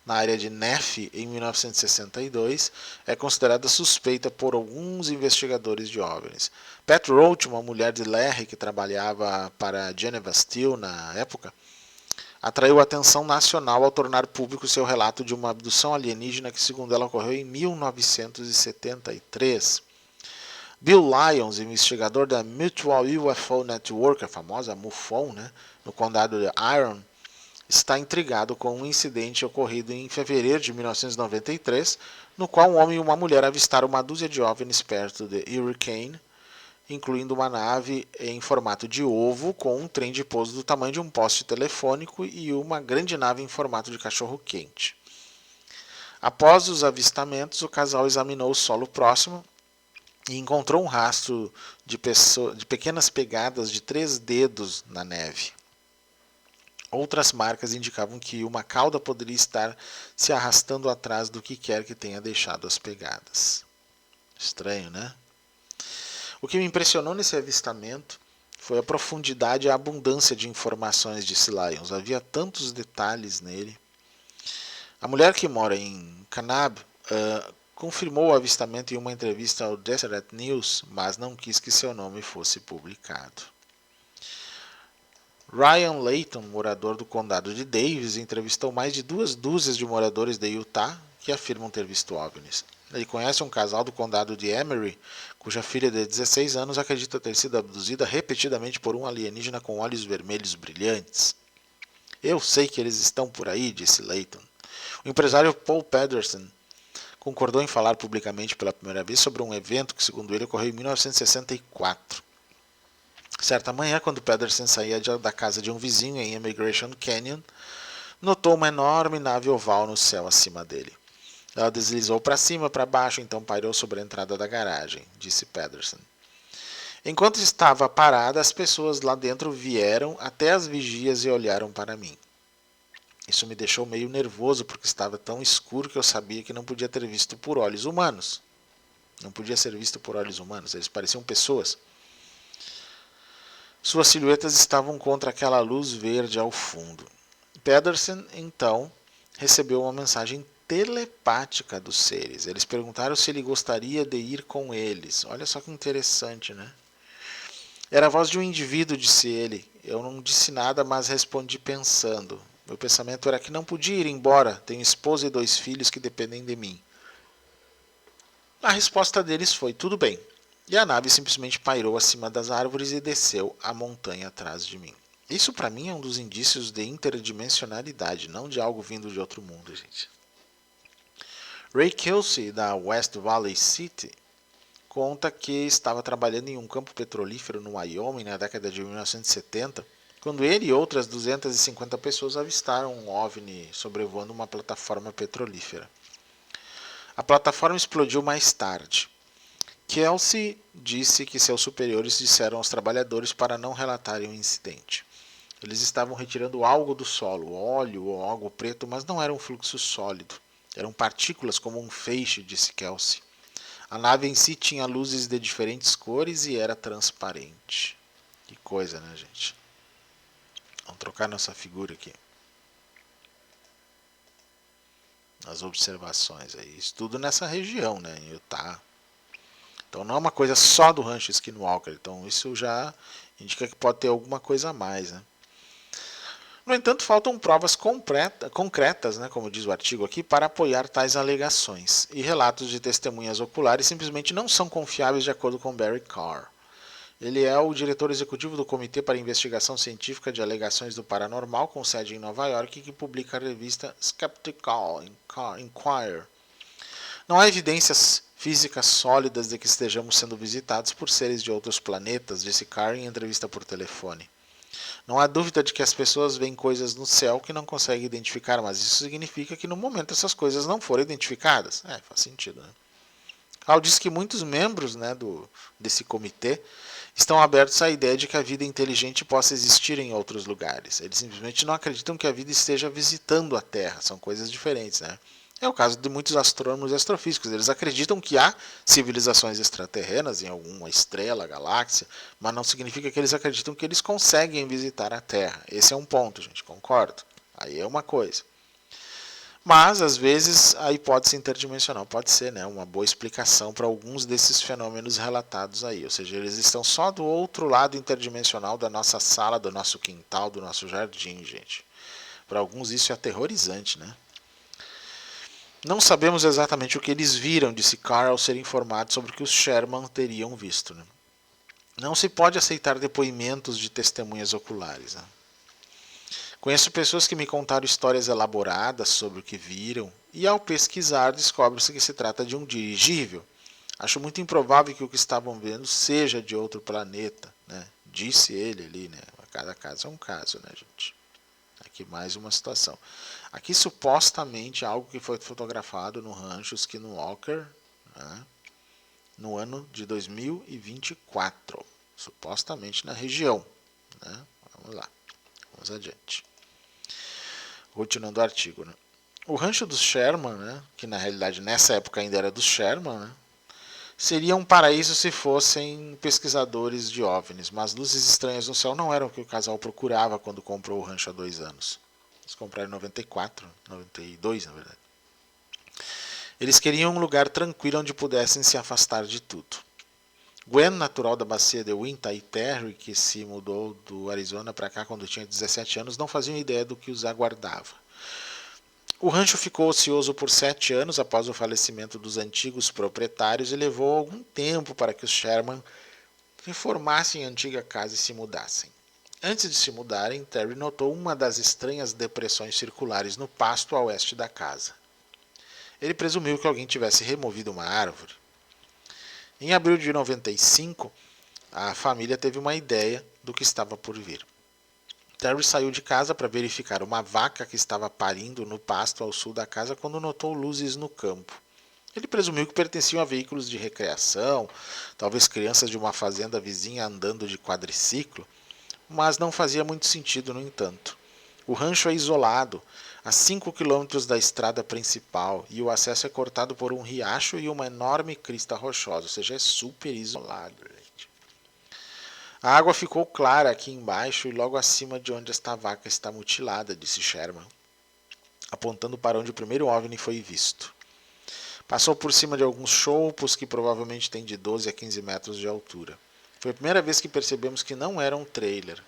na área de Neff em 1962, é considerada suspeita por alguns investigadores de OVNIs. Pat Roach, uma mulher de Larry que trabalhava para Geneva Steel na época, atraiu a atenção nacional ao tornar público seu relato de uma abdução alienígena que, segundo ela, ocorreu em 1973. Bill Lyons, investigador da Mutual UFO Network, a famosa MUFON, né, no condado de Iron, está intrigado com um incidente ocorrido em fevereiro de 1993, no qual um homem e uma mulher avistaram uma dúzia de OVNIs perto de Hurricane, incluindo uma nave em formato de ovo com um trem de pouso do tamanho de um poste telefônico e uma grande nave em formato de cachorro-quente. Após os avistamentos, o casal examinou o solo próximo e encontrou um rastro de pequenas pegadas de 3 dedos na neve. Outras marcas indicavam que uma cauda poderia estar se arrastando atrás do que quer que tenha deixado as pegadas. Estranho, né? O que me impressionou nesse avistamento foi a profundidade e a abundância de informações, disse Lyons. Havia tantos detalhes nele. A mulher que mora em Kanab confirmou o avistamento em uma entrevista ao Deseret News, mas não quis que seu nome fosse publicado. Ryan Layton, morador do condado de Davis, entrevistou mais de 2 dúzias de moradores de Utah que afirmam ter visto OVNIs. Ele conhece um casal do condado de Emery, cuja filha de 16 anos acredita ter sido abduzida repetidamente por um alienígena com olhos vermelhos brilhantes. Eu sei que eles estão por aí, disse Layton. O empresário Paul Pedersen concordou em falar publicamente pela primeira vez sobre um evento que, segundo ele, ocorreu em 1964. Certa manhã, quando Pedersen saía da casa de um vizinho em Immigration Canyon, notou uma enorme nave oval no céu acima dele. Ela deslizou para cima, para baixo, então pairou sobre a entrada da garagem, disse Pedersen. Enquanto estava parada, as pessoas lá dentro vieram até as vigias e olharam para mim. Isso me deixou meio nervoso, porque estava tão escuro que eu sabia que não podia ter visto por olhos humanos. Não podia ser visto por olhos humanos, eles pareciam pessoas. Suas silhuetas estavam contra aquela luz verde ao fundo. Pedersen, então, recebeu uma mensagem telepática dos seres. Eles perguntaram se ele gostaria de ir com eles. Olha só que interessante, né? Era a voz de um indivíduo, disse ele. Eu não disse nada, mas respondi pensando. Meu pensamento era que não podia ir embora. Tenho esposa e 2 filhos que dependem de mim. A resposta deles foi, tudo bem. E a nave simplesmente pairou acima das árvores e desceu a montanha atrás de mim. Isso para mim é um dos indícios de interdimensionalidade, não de algo vindo de outro mundo, gente. Ray Kelsey, da West Valley City, conta que estava trabalhando em um campo petrolífero no Wyoming na década de 1970, quando ele e outras 250 pessoas avistaram um OVNI sobrevoando uma plataforma petrolífera. A plataforma explodiu mais tarde. Kelsey disse que seus superiores disseram aos trabalhadores para não relatarem o incidente. Eles estavam retirando algo do solo, óleo ou algo preto, mas não era um fluxo sólido. Eram partículas como um feixe, disse Kelsey. A nave em si tinha luzes de diferentes cores e era transparente. Que coisa, né, gente? Vamos trocar nossa figura aqui. As observações aí. Isso tudo nessa região, né, em Utah. Então não é uma coisa só do rancho Skinwalker. Então isso já indica que pode ter alguma coisa a mais, né? No entanto, faltam provas concretas, né, como diz o artigo aqui, para apoiar tais alegações. E relatos de testemunhas oculares simplesmente não são confiáveis de acordo com Barry Carr. Ele é o diretor executivo do Comitê para Investigação Científica de Alegações do Paranormal, com sede em Nova York, que publica a revista Skeptical Inquirer. Não há evidências físicas sólidas de que estejamos sendo visitados por seres de outros planetas, disse Carr em entrevista por telefone. Não há dúvida de que as pessoas veem coisas no céu que não conseguem identificar, mas isso significa que no momento essas coisas não foram identificadas. Faz sentido, né? Carl diz que muitos membros, né, desse comitê estão abertos à ideia de que a vida inteligente possa existir em outros lugares. Eles simplesmente não acreditam que a vida esteja visitando a Terra. São coisas diferentes, né? É o caso de muitos astrônomos e astrofísicos. Eles acreditam que há civilizações extraterrenas em alguma estrela, galáxia, mas não significa que eles acreditam que eles conseguem visitar a Terra. Esse é um ponto, gente, concordo. Aí é uma coisa. Mas, às vezes, a hipótese interdimensional pode ser, né, uma boa explicação para alguns desses fenômenos relatados aí. Ou seja, eles estão só do outro lado interdimensional da nossa sala, do nosso quintal, do nosso jardim, gente. Para alguns isso é aterrorizante, né? Não sabemos exatamente o que eles viram, disse Carr ao ser informado sobre o que os Sherman teriam visto. Né? Não se pode aceitar depoimentos de testemunhas oculares. Né? Conheço pessoas que me contaram histórias elaboradas sobre o que viram e ao pesquisar descobre-se que se trata de um dirigível. Acho muito improvável que o que estavam vendo seja de outro planeta, né? Disse ele ali, né? Cada caso é um caso, né, gente? Aqui mais uma situação. Aqui supostamente algo que foi fotografado no rancho Skinwalker, né, no ano de 2024, supostamente na região. Né? Vamos lá, vamos adiante. Continuando o artigo. Né? O rancho dos Sherman, né, que na realidade nessa época ainda era dos Sherman, né, seria um paraíso se fossem pesquisadores de OVNIs, mas luzes estranhas no céu não eram o que o casal procurava quando comprou o rancho há 2 anos. Eles compraram em 94, 92 na verdade. Eles queriam um lugar tranquilo onde pudessem se afastar de tudo. Gwen, natural da bacia de Uintah, e Terry, que se mudou do Arizona para cá quando tinha 17 anos, não faziam ideia do que os aguardava. O rancho ficou ocioso por 7 anos após o falecimento dos antigos proprietários e levou algum tempo para que os Sherman reformassem a antiga casa e se mudassem. Antes de se mudarem, Terry notou uma das estranhas depressões circulares no pasto a oeste da casa. Ele presumiu que alguém tivesse removido uma árvore. Em abril de 95, a família teve uma ideia do que estava por vir. Terry saiu de casa para verificar uma vaca que estava parindo no pasto ao sul da casa quando notou luzes no campo. Ele presumiu que pertenciam a veículos de recreação, talvez crianças de uma fazenda vizinha andando de quadriciclo, mas não fazia muito sentido, no entanto. O rancho é isolado, a 5 quilômetros da estrada principal, e o acesso é cortado por um riacho e uma enorme crista rochosa, ou seja, é super isolado. A água ficou clara aqui embaixo e logo acima de onde esta vaca está mutilada, disse Sherman, apontando para onde o primeiro OVNI foi visto. Passou por cima de alguns choupos que provavelmente têm de 12 a 15 metros de altura. Foi a primeira vez que percebemos que não era um trailer.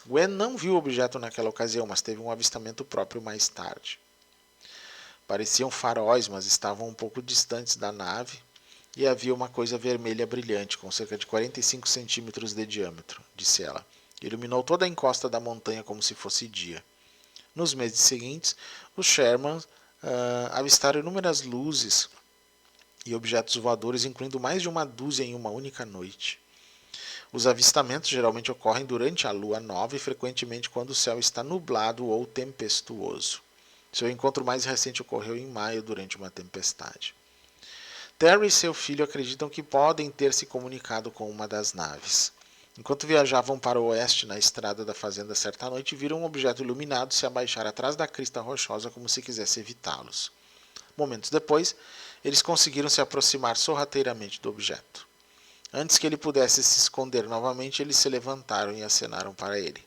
Gwen não viu o objeto naquela ocasião, mas teve um avistamento próprio mais tarde. Pareciam faróis, mas estavam um pouco distantes da nave e havia uma coisa vermelha brilhante, com cerca de 45 centímetros de diâmetro, disse ela. Iluminou toda a encosta da montanha como se fosse dia. Nos meses seguintes, os Shermans avistaram inúmeras luzes e objetos voadores, incluindo mais de uma dúzia em uma única noite. Os avistamentos geralmente ocorrem durante a lua nova e frequentemente quando o céu está nublado ou tempestuoso. Seu encontro mais recente ocorreu em maio durante uma tempestade. Terry e seu filho acreditam que podem ter se comunicado com uma das naves. Enquanto viajavam para o oeste na estrada da fazenda certa noite, viram um objeto iluminado se abaixar atrás da crista rochosa como se quisesse evitá-los. Momentos depois, eles conseguiram se aproximar sorrateiramente do objeto. Antes que ele pudesse se esconder novamente, eles se levantaram e acenaram para ele.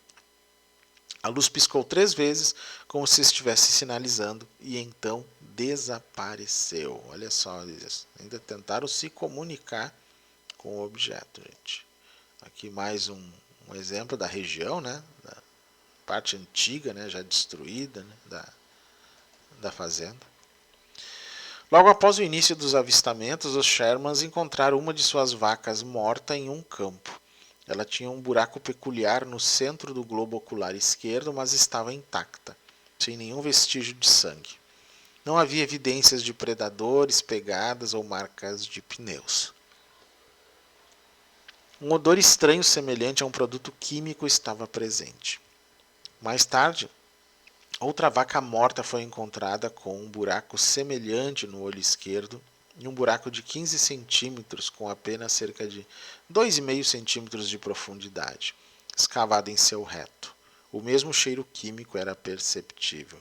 A luz piscou 3 vezes, como se estivesse sinalizando, e então desapareceu. Olha só, eles ainda tentaram se comunicar com o objeto, gente. Aqui mais um exemplo da região, né? Da parte antiga, né? Já destruída, né? Da fazenda. Logo após o início dos avistamentos, os Shermans encontraram uma de suas vacas morta em um campo. Ela tinha um buraco peculiar no centro do globo ocular esquerdo, mas estava intacta, sem nenhum vestígio de sangue. Não havia evidências de predadores, pegadas ou marcas de pneus. Um odor estranho semelhante a um produto químico estava presente. Mais tarde, outra vaca morta foi encontrada com um buraco semelhante no olho esquerdo e um buraco de 15 centímetros com apenas cerca de 2,5 centímetros de profundidade, escavado em seu reto. O mesmo cheiro químico era perceptível.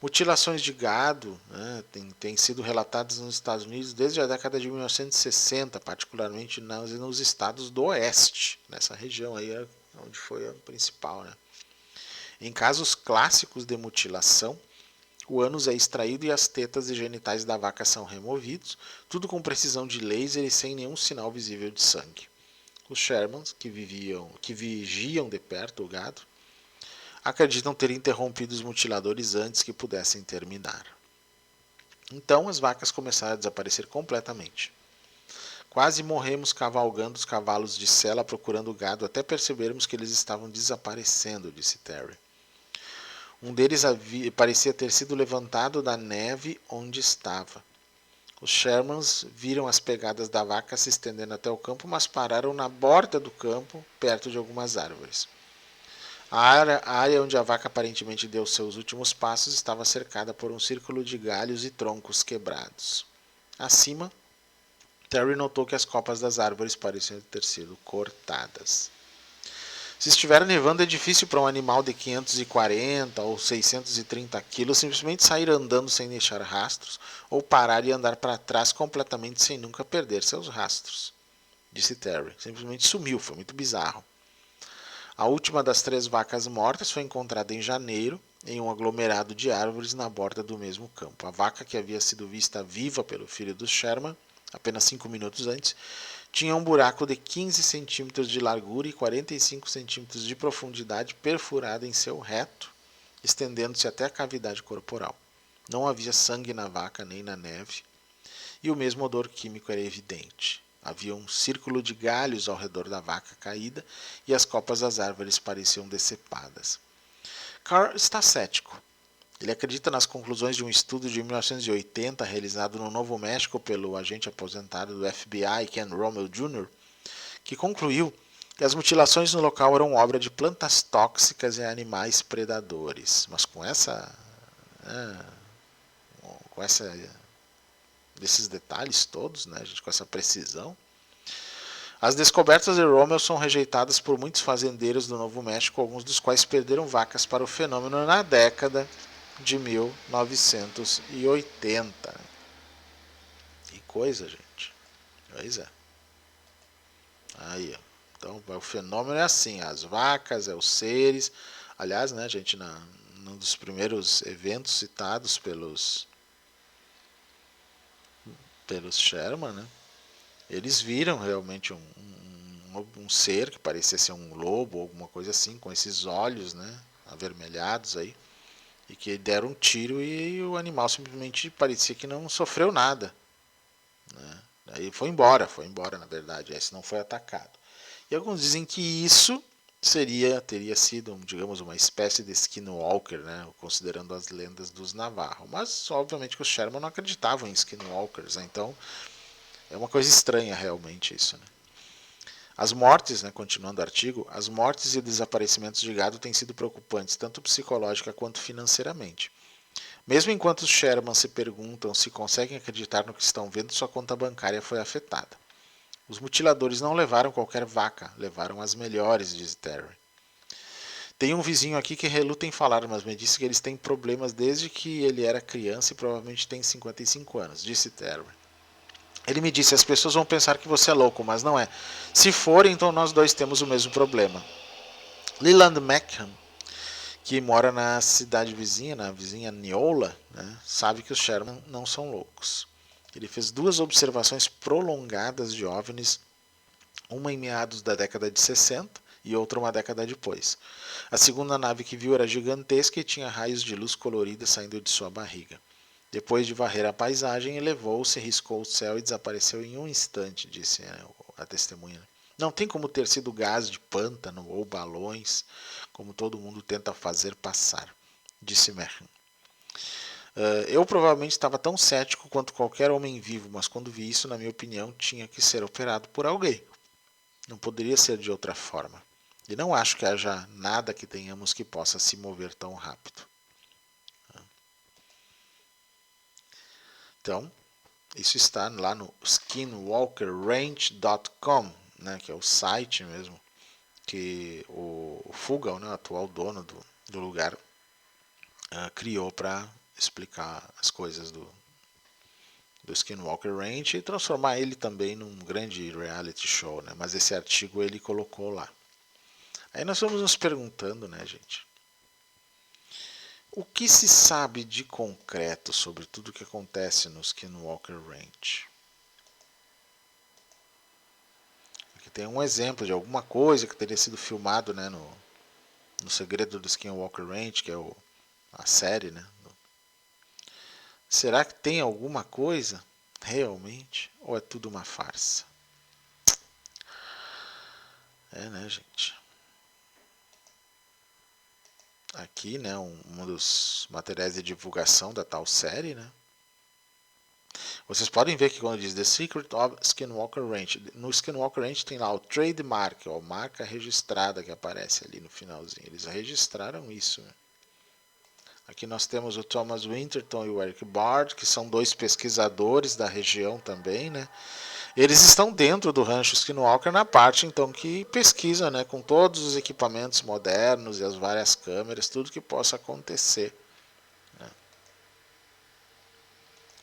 Mutilações de gado, né, têm sido relatadas nos Estados Unidos desde a década de 1960, particularmente nos estados do oeste. Nessa região aí é onde foi a principal. Né? Em casos clássicos de mutilação, o ânus é extraído e as tetas e genitais da vaca são removidos, tudo com precisão de laser e sem nenhum sinal visível de sangue. Os Shermans, que vigiam de perto o gado, acreditam ter interrompido os mutiladores antes que pudessem terminar. Então as vacas começaram a desaparecer completamente. Quase morremos cavalgando os cavalos de sela procurando gado até percebermos que eles estavam desaparecendo, disse Terry. Um deles parecia ter sido levantado da neve onde estava. Os Shermans viram as pegadas da vaca se estendendo até o campo, mas pararam na borda do campo, perto de algumas árvores. A área onde a vaca aparentemente deu seus últimos passos estava cercada por um círculo de galhos e troncos quebrados. Acima, Terry notou que as copas das árvores pareciam ter sido cortadas. Se estiver nevando, é difícil para um animal de 540 ou 630 quilos simplesmente sair andando sem deixar rastros ou parar e andar para trás completamente sem nunca perder seus rastros, disse Terry. Simplesmente sumiu, foi muito bizarro. A última das 3 vacas mortas foi encontrada em janeiro, em um aglomerado de árvores na borda do mesmo campo. A vaca, que havia sido vista viva pelo filho do Sherman, apenas 5 minutos antes, tinha um buraco de 15 centímetros de largura e 45 centímetros de profundidade perfurado em seu reto, estendendo-se até a cavidade corporal. Não havia sangue na vaca nem na neve, e o mesmo odor químico era evidente. Havia um círculo de galhos ao redor da vaca caída e as copas das árvores pareciam decepadas. Carr está cético. Ele acredita nas conclusões de um estudo de 1980 realizado no Novo México pelo agente aposentado do FBI, Ken Rommel Jr., que concluiu que as mutilações no local eram obra de plantas tóxicas e animais predadores. Mas com desses detalhes todos, né, gente, com essa precisão, as descobertas de Rommel são rejeitadas por muitos fazendeiros do Novo México, alguns dos quais perderam vacas para o fenômeno na década de 1980. Que coisa, gente. Pois é. Aí, ó. Então, o fenômeno é assim, as vacas, os seres. Aliás, né, gente, num dos primeiros eventos citados pelos Sherman, né, eles viram realmente um ser que parecia ser um lobo ou alguma coisa assim, com esses olhos, né, avermelhados aí, e que deram um tiro e o animal simplesmente parecia que não sofreu nada, né? Aí foi embora na verdade, se não foi atacado. E alguns dizem que isso teria sido, digamos, uma espécie de Skinwalker, né, considerando as lendas dos Navarro. Mas, obviamente, que os Sherman não acreditavam em Skinwalkers, né, então é uma coisa estranha realmente isso, né. As mortes, né, continuando o artigo, as mortes e desaparecimentos de gado têm sido preocupantes, tanto psicológica quanto financeiramente. Mesmo enquanto os Sherman se perguntam se conseguem acreditar no que estão vendo, sua conta bancária foi afetada. Os mutiladores não levaram qualquer vaca, levaram as melhores, diz Terry. Tem um vizinho aqui que reluta em falar, mas me disse que eles têm problemas desde que ele era criança e provavelmente tem 55 anos, disse Terry. Ele me disse, as pessoas vão pensar que você é louco, mas não é. Se for, então nós dois temos o mesmo problema. Leland Mackham, que mora na cidade vizinha, na vizinha Neola, né, sabe que os Sherman não são loucos. Ele fez 2 observações prolongadas de OVNIs, uma em meados da década de 60 e outra uma década depois. A segunda nave que viu era gigantesca e tinha raios de luz colorida saindo de sua barriga. Depois de varrer a paisagem, elevou-se, riscou o céu e desapareceu em um instante, disse a testemunha. Não tem como ter sido gás de pântano ou balões, como todo mundo tenta fazer passar, disse Merrin. Eu provavelmente estava tão cético quanto qualquer homem vivo, mas quando vi isso, na minha opinião, tinha que ser operado por alguém. Não poderia ser de outra forma. E não acho que haja nada que tenhamos que possa se mover tão rápido. Então, isso está lá no skinwalkerranch.com, né, que é o site mesmo que o Fugel, né, o atual dono do lugar, criou para explicar as coisas do Skinwalker Ranch e transformar ele também num grande reality show, né? Mas esse artigo ele colocou lá. Aí nós vamos nos perguntando, né, gente? O que se sabe de concreto sobre tudo o que acontece no Skinwalker Ranch? Aqui tem um exemplo de alguma coisa que teria sido filmado, né, no Segredo do Skinwalker Ranch, que é a série, né? Será que tem alguma coisa realmente? Ou é tudo uma farsa? É, né, gente? Aqui, né, um dos materiais de divulgação da tal série, né? Vocês podem ver que quando diz The Secret of Skinwalker Ranch, no Skinwalker Ranch tem lá o trademark, ó, marca registrada que aparece ali no finalzinho. Eles registraram isso, né? Aqui nós temos o Thomas Winterton e o Eric Bard, que são 2 pesquisadores da região também, né? Eles estão dentro do rancho Skinwalker na parte então que pesquisa, né, com todos os equipamentos modernos e as várias câmeras, tudo que possa acontecer, né?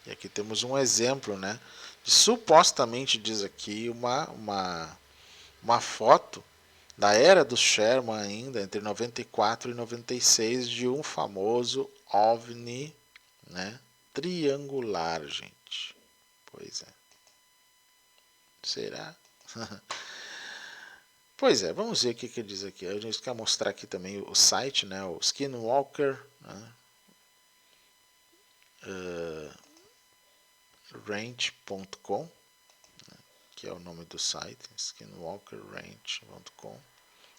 E aqui temos um exemplo, né, de, supostamente diz aqui uma foto da era do Sherman ainda, entre 94 e 96, de um famoso OVNI, né, triangular, gente. Pois é. Será? Pois é, vamos ver o que diz aqui. A gente quer mostrar aqui também o site, né, o Skinwalker, né, ranch.com, né, que é o nome do site, skinwalkerranch.com.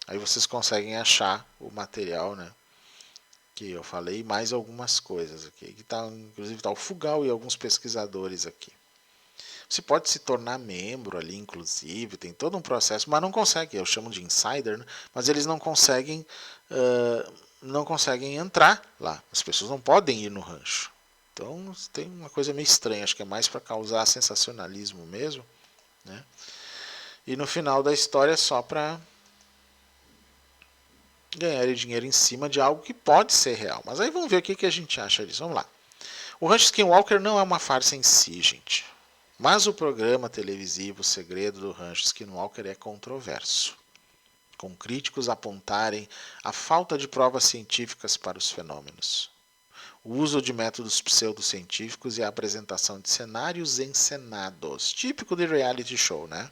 Aí vocês conseguem achar o material, né, que eu falei, mais algumas coisas aqui. Aqui tá, inclusive está o Fugel e alguns pesquisadores aqui. Você pode se tornar membro ali, inclusive, tem todo um processo, mas não consegue, eu chamo de insider, né? Mas eles não conseguem entrar lá. As pessoas não podem ir no rancho. Então tem uma coisa meio estranha, acho que é mais para causar sensacionalismo mesmo, né? E no final da história é só para ganhar dinheiro em cima de algo que pode ser real. Mas aí vamos ver o que a gente acha disso. Vamos lá. O Rancho Skinwalker não é uma farsa em si, gente. Mas o programa televisivo O Segredo do Rancho Skinwalker é controverso, com críticos apontarem a falta de provas científicas para os fenômenos, o uso de métodos pseudocientíficos e a apresentação de cenários encenados, típico de reality show, né?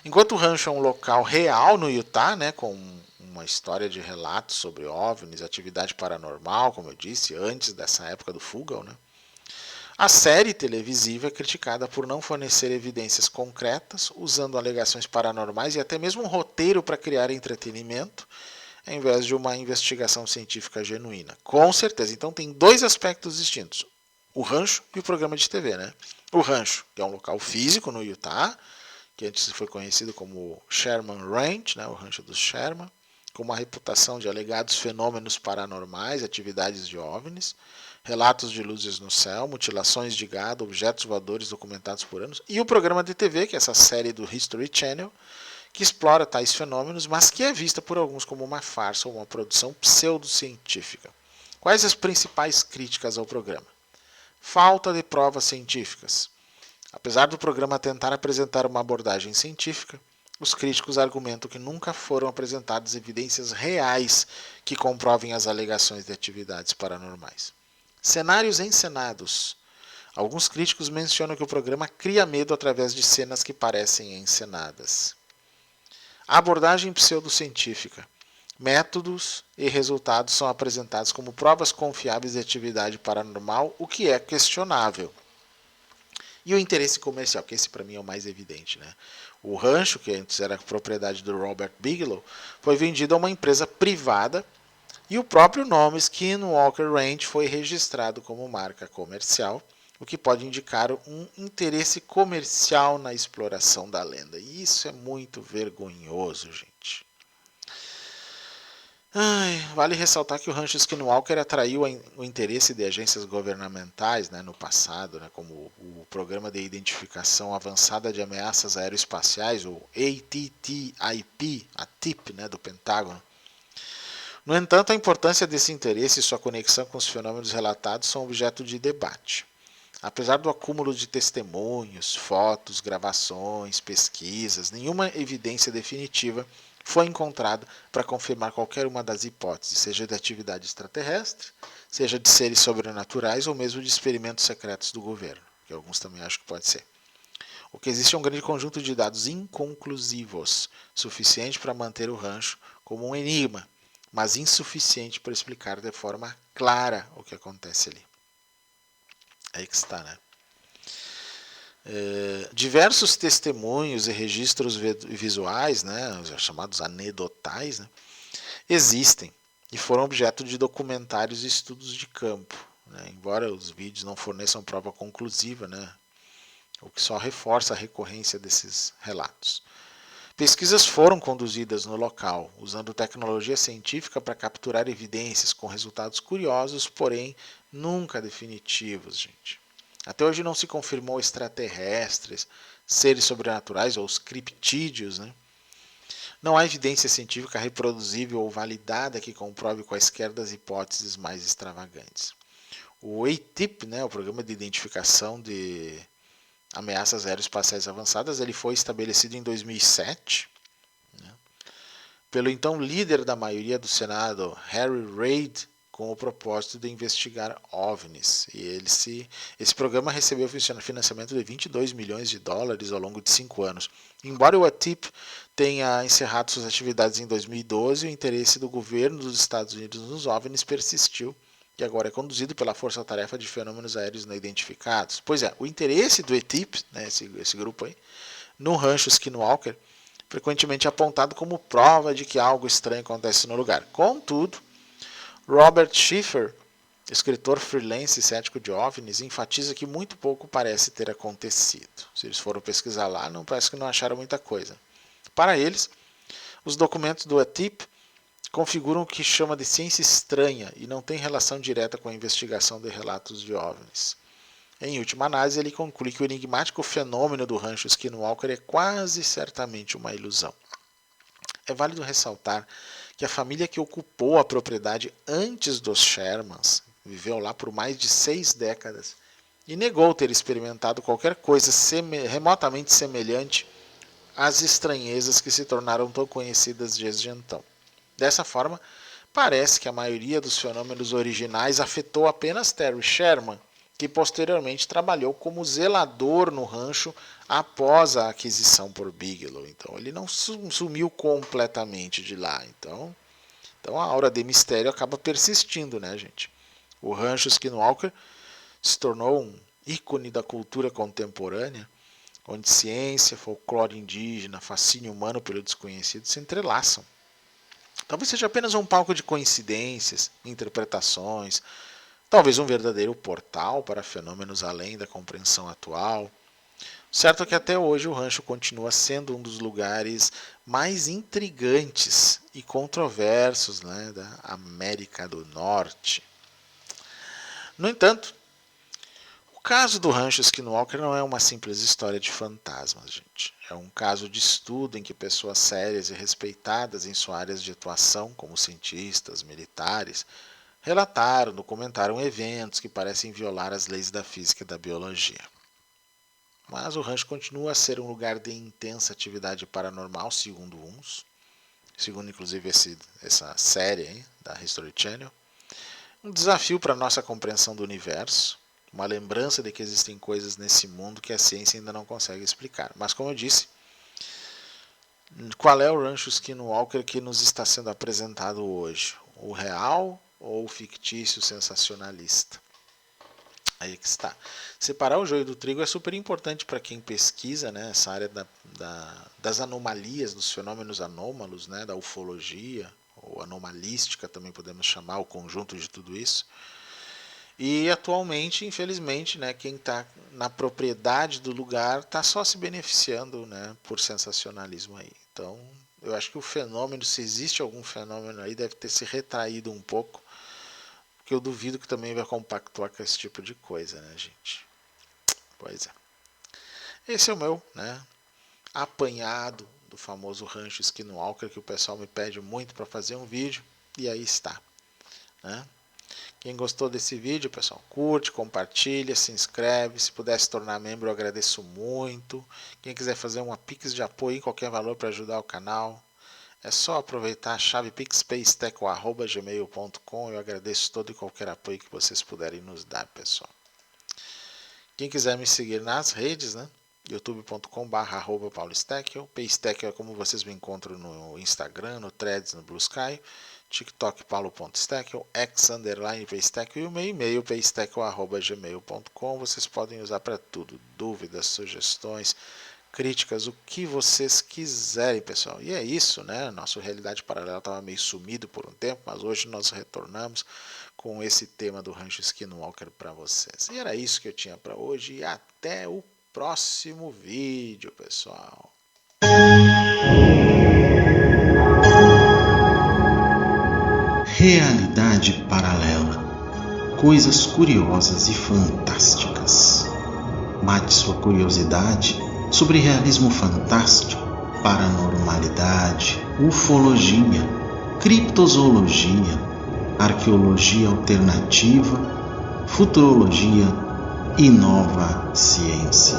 Enquanto o rancho é um local real no Utah, né, com uma história de relatos sobre OVNIs, atividade paranormal, como eu disse, antes dessa época do Fugel, né? A série televisiva é criticada por não fornecer evidências concretas, usando alegações paranormais e até mesmo um roteiro para criar entretenimento, ao invés de uma investigação científica genuína. Com certeza. Então tem dois aspectos distintos. O rancho e o programa de TV, né? O rancho, que é um local físico no Utah, que antes foi conhecido como Sherman Ranch, né? O rancho dos Sherman, com uma reputação de alegados fenômenos paranormais, atividades de OVNIs, relatos de luzes no céu, mutilações de gado, objetos voadores documentados por anos, e o programa de TV, que é essa série do History Channel, que explora tais fenômenos, mas que é vista por alguns como uma farsa ou uma produção pseudocientífica. Quais as principais críticas ao programa? Falta de provas científicas. Apesar do programa tentar apresentar uma abordagem científica, os críticos argumentam que nunca foram apresentadas evidências reais que comprovem as alegações de atividades paranormais. Cenários encenados. Alguns críticos mencionam que o programa cria medo através de cenas que parecem encenadas. A abordagem pseudocientífica. Métodos e resultados são apresentados como provas confiáveis de atividade paranormal, o que é questionável. E o interesse comercial, que esse para mim é o mais evidente, né? O rancho, que antes era propriedade do Robert Bigelow, foi vendido a uma empresa privada e o próprio nome Skinwalker Ranch foi registrado como marca comercial, o que pode indicar um interesse comercial na exploração da lenda. E isso é muito vergonhoso, gente. Vale ressaltar que o rancho Skinwalker atraiu o interesse de agências governamentais, né, no passado, né, como o Programa de Identificação Avançada de Ameaças Aeroespaciais, o ATTIP, a TIP, né, do Pentágono. No entanto, a importância desse interesse e sua conexão com os fenômenos relatados são objeto de debate. Apesar do acúmulo de testemunhos, fotos, gravações, pesquisas, nenhuma evidência definitiva foi encontrada para confirmar qualquer uma das hipóteses, seja de atividade extraterrestre, seja de seres sobrenaturais ou mesmo de experimentos secretos do governo, que alguns também acham que pode ser. O que existe é um grande conjunto de dados inconclusivos, suficiente para manter o rancho como um enigma, mas insuficiente para explicar de forma clara o que acontece ali. Aí que está, né? Diversos testemunhos e registros visuais, né, os chamados anedotais, né, existem e foram objeto de documentários e estudos de campo, né, embora os vídeos não forneçam prova conclusiva, né, o que só reforça a recorrência desses relatos. Pesquisas foram conduzidas no local, usando tecnologia científica para capturar evidências com resultados curiosos, porém nunca definitivos, gente. Até hoje não se confirmou extraterrestres, seres sobrenaturais ou os criptídeos, né? Não há evidência científica reproduzível ou validada que comprove quaisquer das hipóteses mais extravagantes. O ATIP, né, o Programa de Identificação de Ameaças Aeroespaciais Avançadas, ele foi estabelecido em 2007, né, pelo então líder da maioria do Senado, Harry Reid, com o propósito de investigar OVNIs. E esse programa recebeu financiamento de 22 milhões de dólares ao longo de 5 anos. Embora o ATIP tenha encerrado suas atividades em 2012, o interesse do governo dos Estados Unidos nos OVNIs persistiu e agora é conduzido pela Força-Tarefa de Fenômenos Aéreos Não Identificados. Pois é, o interesse do ATIP, né, esse grupo aí, no rancho Skinwalker, frequentemente é apontado como prova de que algo estranho acontece no lugar. Contudo, Robert Schiffer, escritor freelance e cético de OVNIs, enfatiza que muito pouco parece ter acontecido. Se eles foram pesquisar lá, não parece que não acharam muita coisa. Para eles, os documentos do ATIP configuram o que chama de ciência estranha e não tem relação direta com a investigação de relatos de OVNIs. Em última análise, ele conclui que o enigmático fenômeno do rancho Skinwalker é quase certamente uma ilusão. É válido ressaltar que a família que ocupou a propriedade antes dos Shermans viveu lá por mais de 6 décadas e negou ter experimentado qualquer coisa remotamente semelhante às estranhezas que se tornaram tão conhecidas desde então. Dessa forma, parece que a maioria dos fenômenos originais afetou apenas Terry Sherman, que posteriormente trabalhou como zelador no rancho após a aquisição por Bigelow. Então ele não sumiu completamente de lá. Então a aura de mistério acaba persistindo, né, gente? O rancho Skinwalker se tornou um ícone da cultura contemporânea, onde ciência, folclore indígena, fascínio humano pelo desconhecido se entrelaçam. Talvez seja apenas um palco de coincidências, interpretações, talvez um verdadeiro portal para fenômenos além da compreensão atual. Certo é que até hoje o rancho continua sendo um dos lugares mais intrigantes e controversos, né, da América do Norte. No entanto, o caso do Rancho Skinwalker não é uma simples história de fantasmas, gente. É um caso de estudo em que pessoas sérias e respeitadas em suas áreas de atuação, como cientistas, militares, relataram, documentaram eventos que parecem violar as leis da física e da biologia. Mas o rancho continua a ser um lugar de intensa atividade paranormal, segundo uns, segundo inclusive essa série aí, da History Channel. Um desafio para a nossa compreensão do universo, uma lembrança de que existem coisas nesse mundo que a ciência ainda não consegue explicar. Mas como eu disse, qual é o Rancho Skinwalker que nos está sendo apresentado hoje? O real ou o fictício sensacionalista? Aí que está. Separar o joio do trigo é super importante para quem pesquisa, né, essa área das anomalias, dos fenômenos anômalos, né, da ufologia, ou anomalística também podemos chamar, o conjunto de tudo isso. E atualmente, infelizmente, né, quem está na propriedade do lugar está só se beneficiando, né, por sensacionalismo aí. Então, eu acho que o fenômeno, se existe algum fenômeno aí, deve ter se retraído um pouco, porque eu duvido que também vai compactuar com esse tipo de coisa, né, gente? Pois é. Esse é o meu, né, apanhado do famoso Rancho Skinwalker, que o pessoal me pede muito para fazer um vídeo, e aí está, né? Quem gostou desse vídeo, pessoal, curte, compartilha, se inscreve. Se puder se tornar membro, eu agradeço muito. Quem quiser fazer uma Pix de apoio em qualquer valor para ajudar o canal, é só aproveitar a chave pixpaystack@gmail.com. Eu agradeço todo e qualquer apoio que vocês puderem nos dar, pessoal. Quem quiser me seguir nas redes, né? youtube.com/paulosteckel. Paystack é como vocês me encontram no Instagram, no Threads, no Blue Sky. TikTok paulo.steckel, x_paystack e o meu e-mail paystack@gmail.com. Vocês podem usar para tudo, dúvidas, sugestões, críticas, o que vocês quiserem, pessoal. E é isso, né? Nosso Realidade Paralela estava meio sumido por um tempo, mas hoje nós retornamos com esse tema do Rancho Skinwalker para vocês. E era isso que eu tinha para hoje e até o próximo vídeo, pessoal. Realidade paralela. Coisas curiosas e fantásticas. Mate sua curiosidade sobre realismo fantástico, paranormalidade, ufologia, criptozoologia, arqueologia alternativa, futurologia e nova ciência.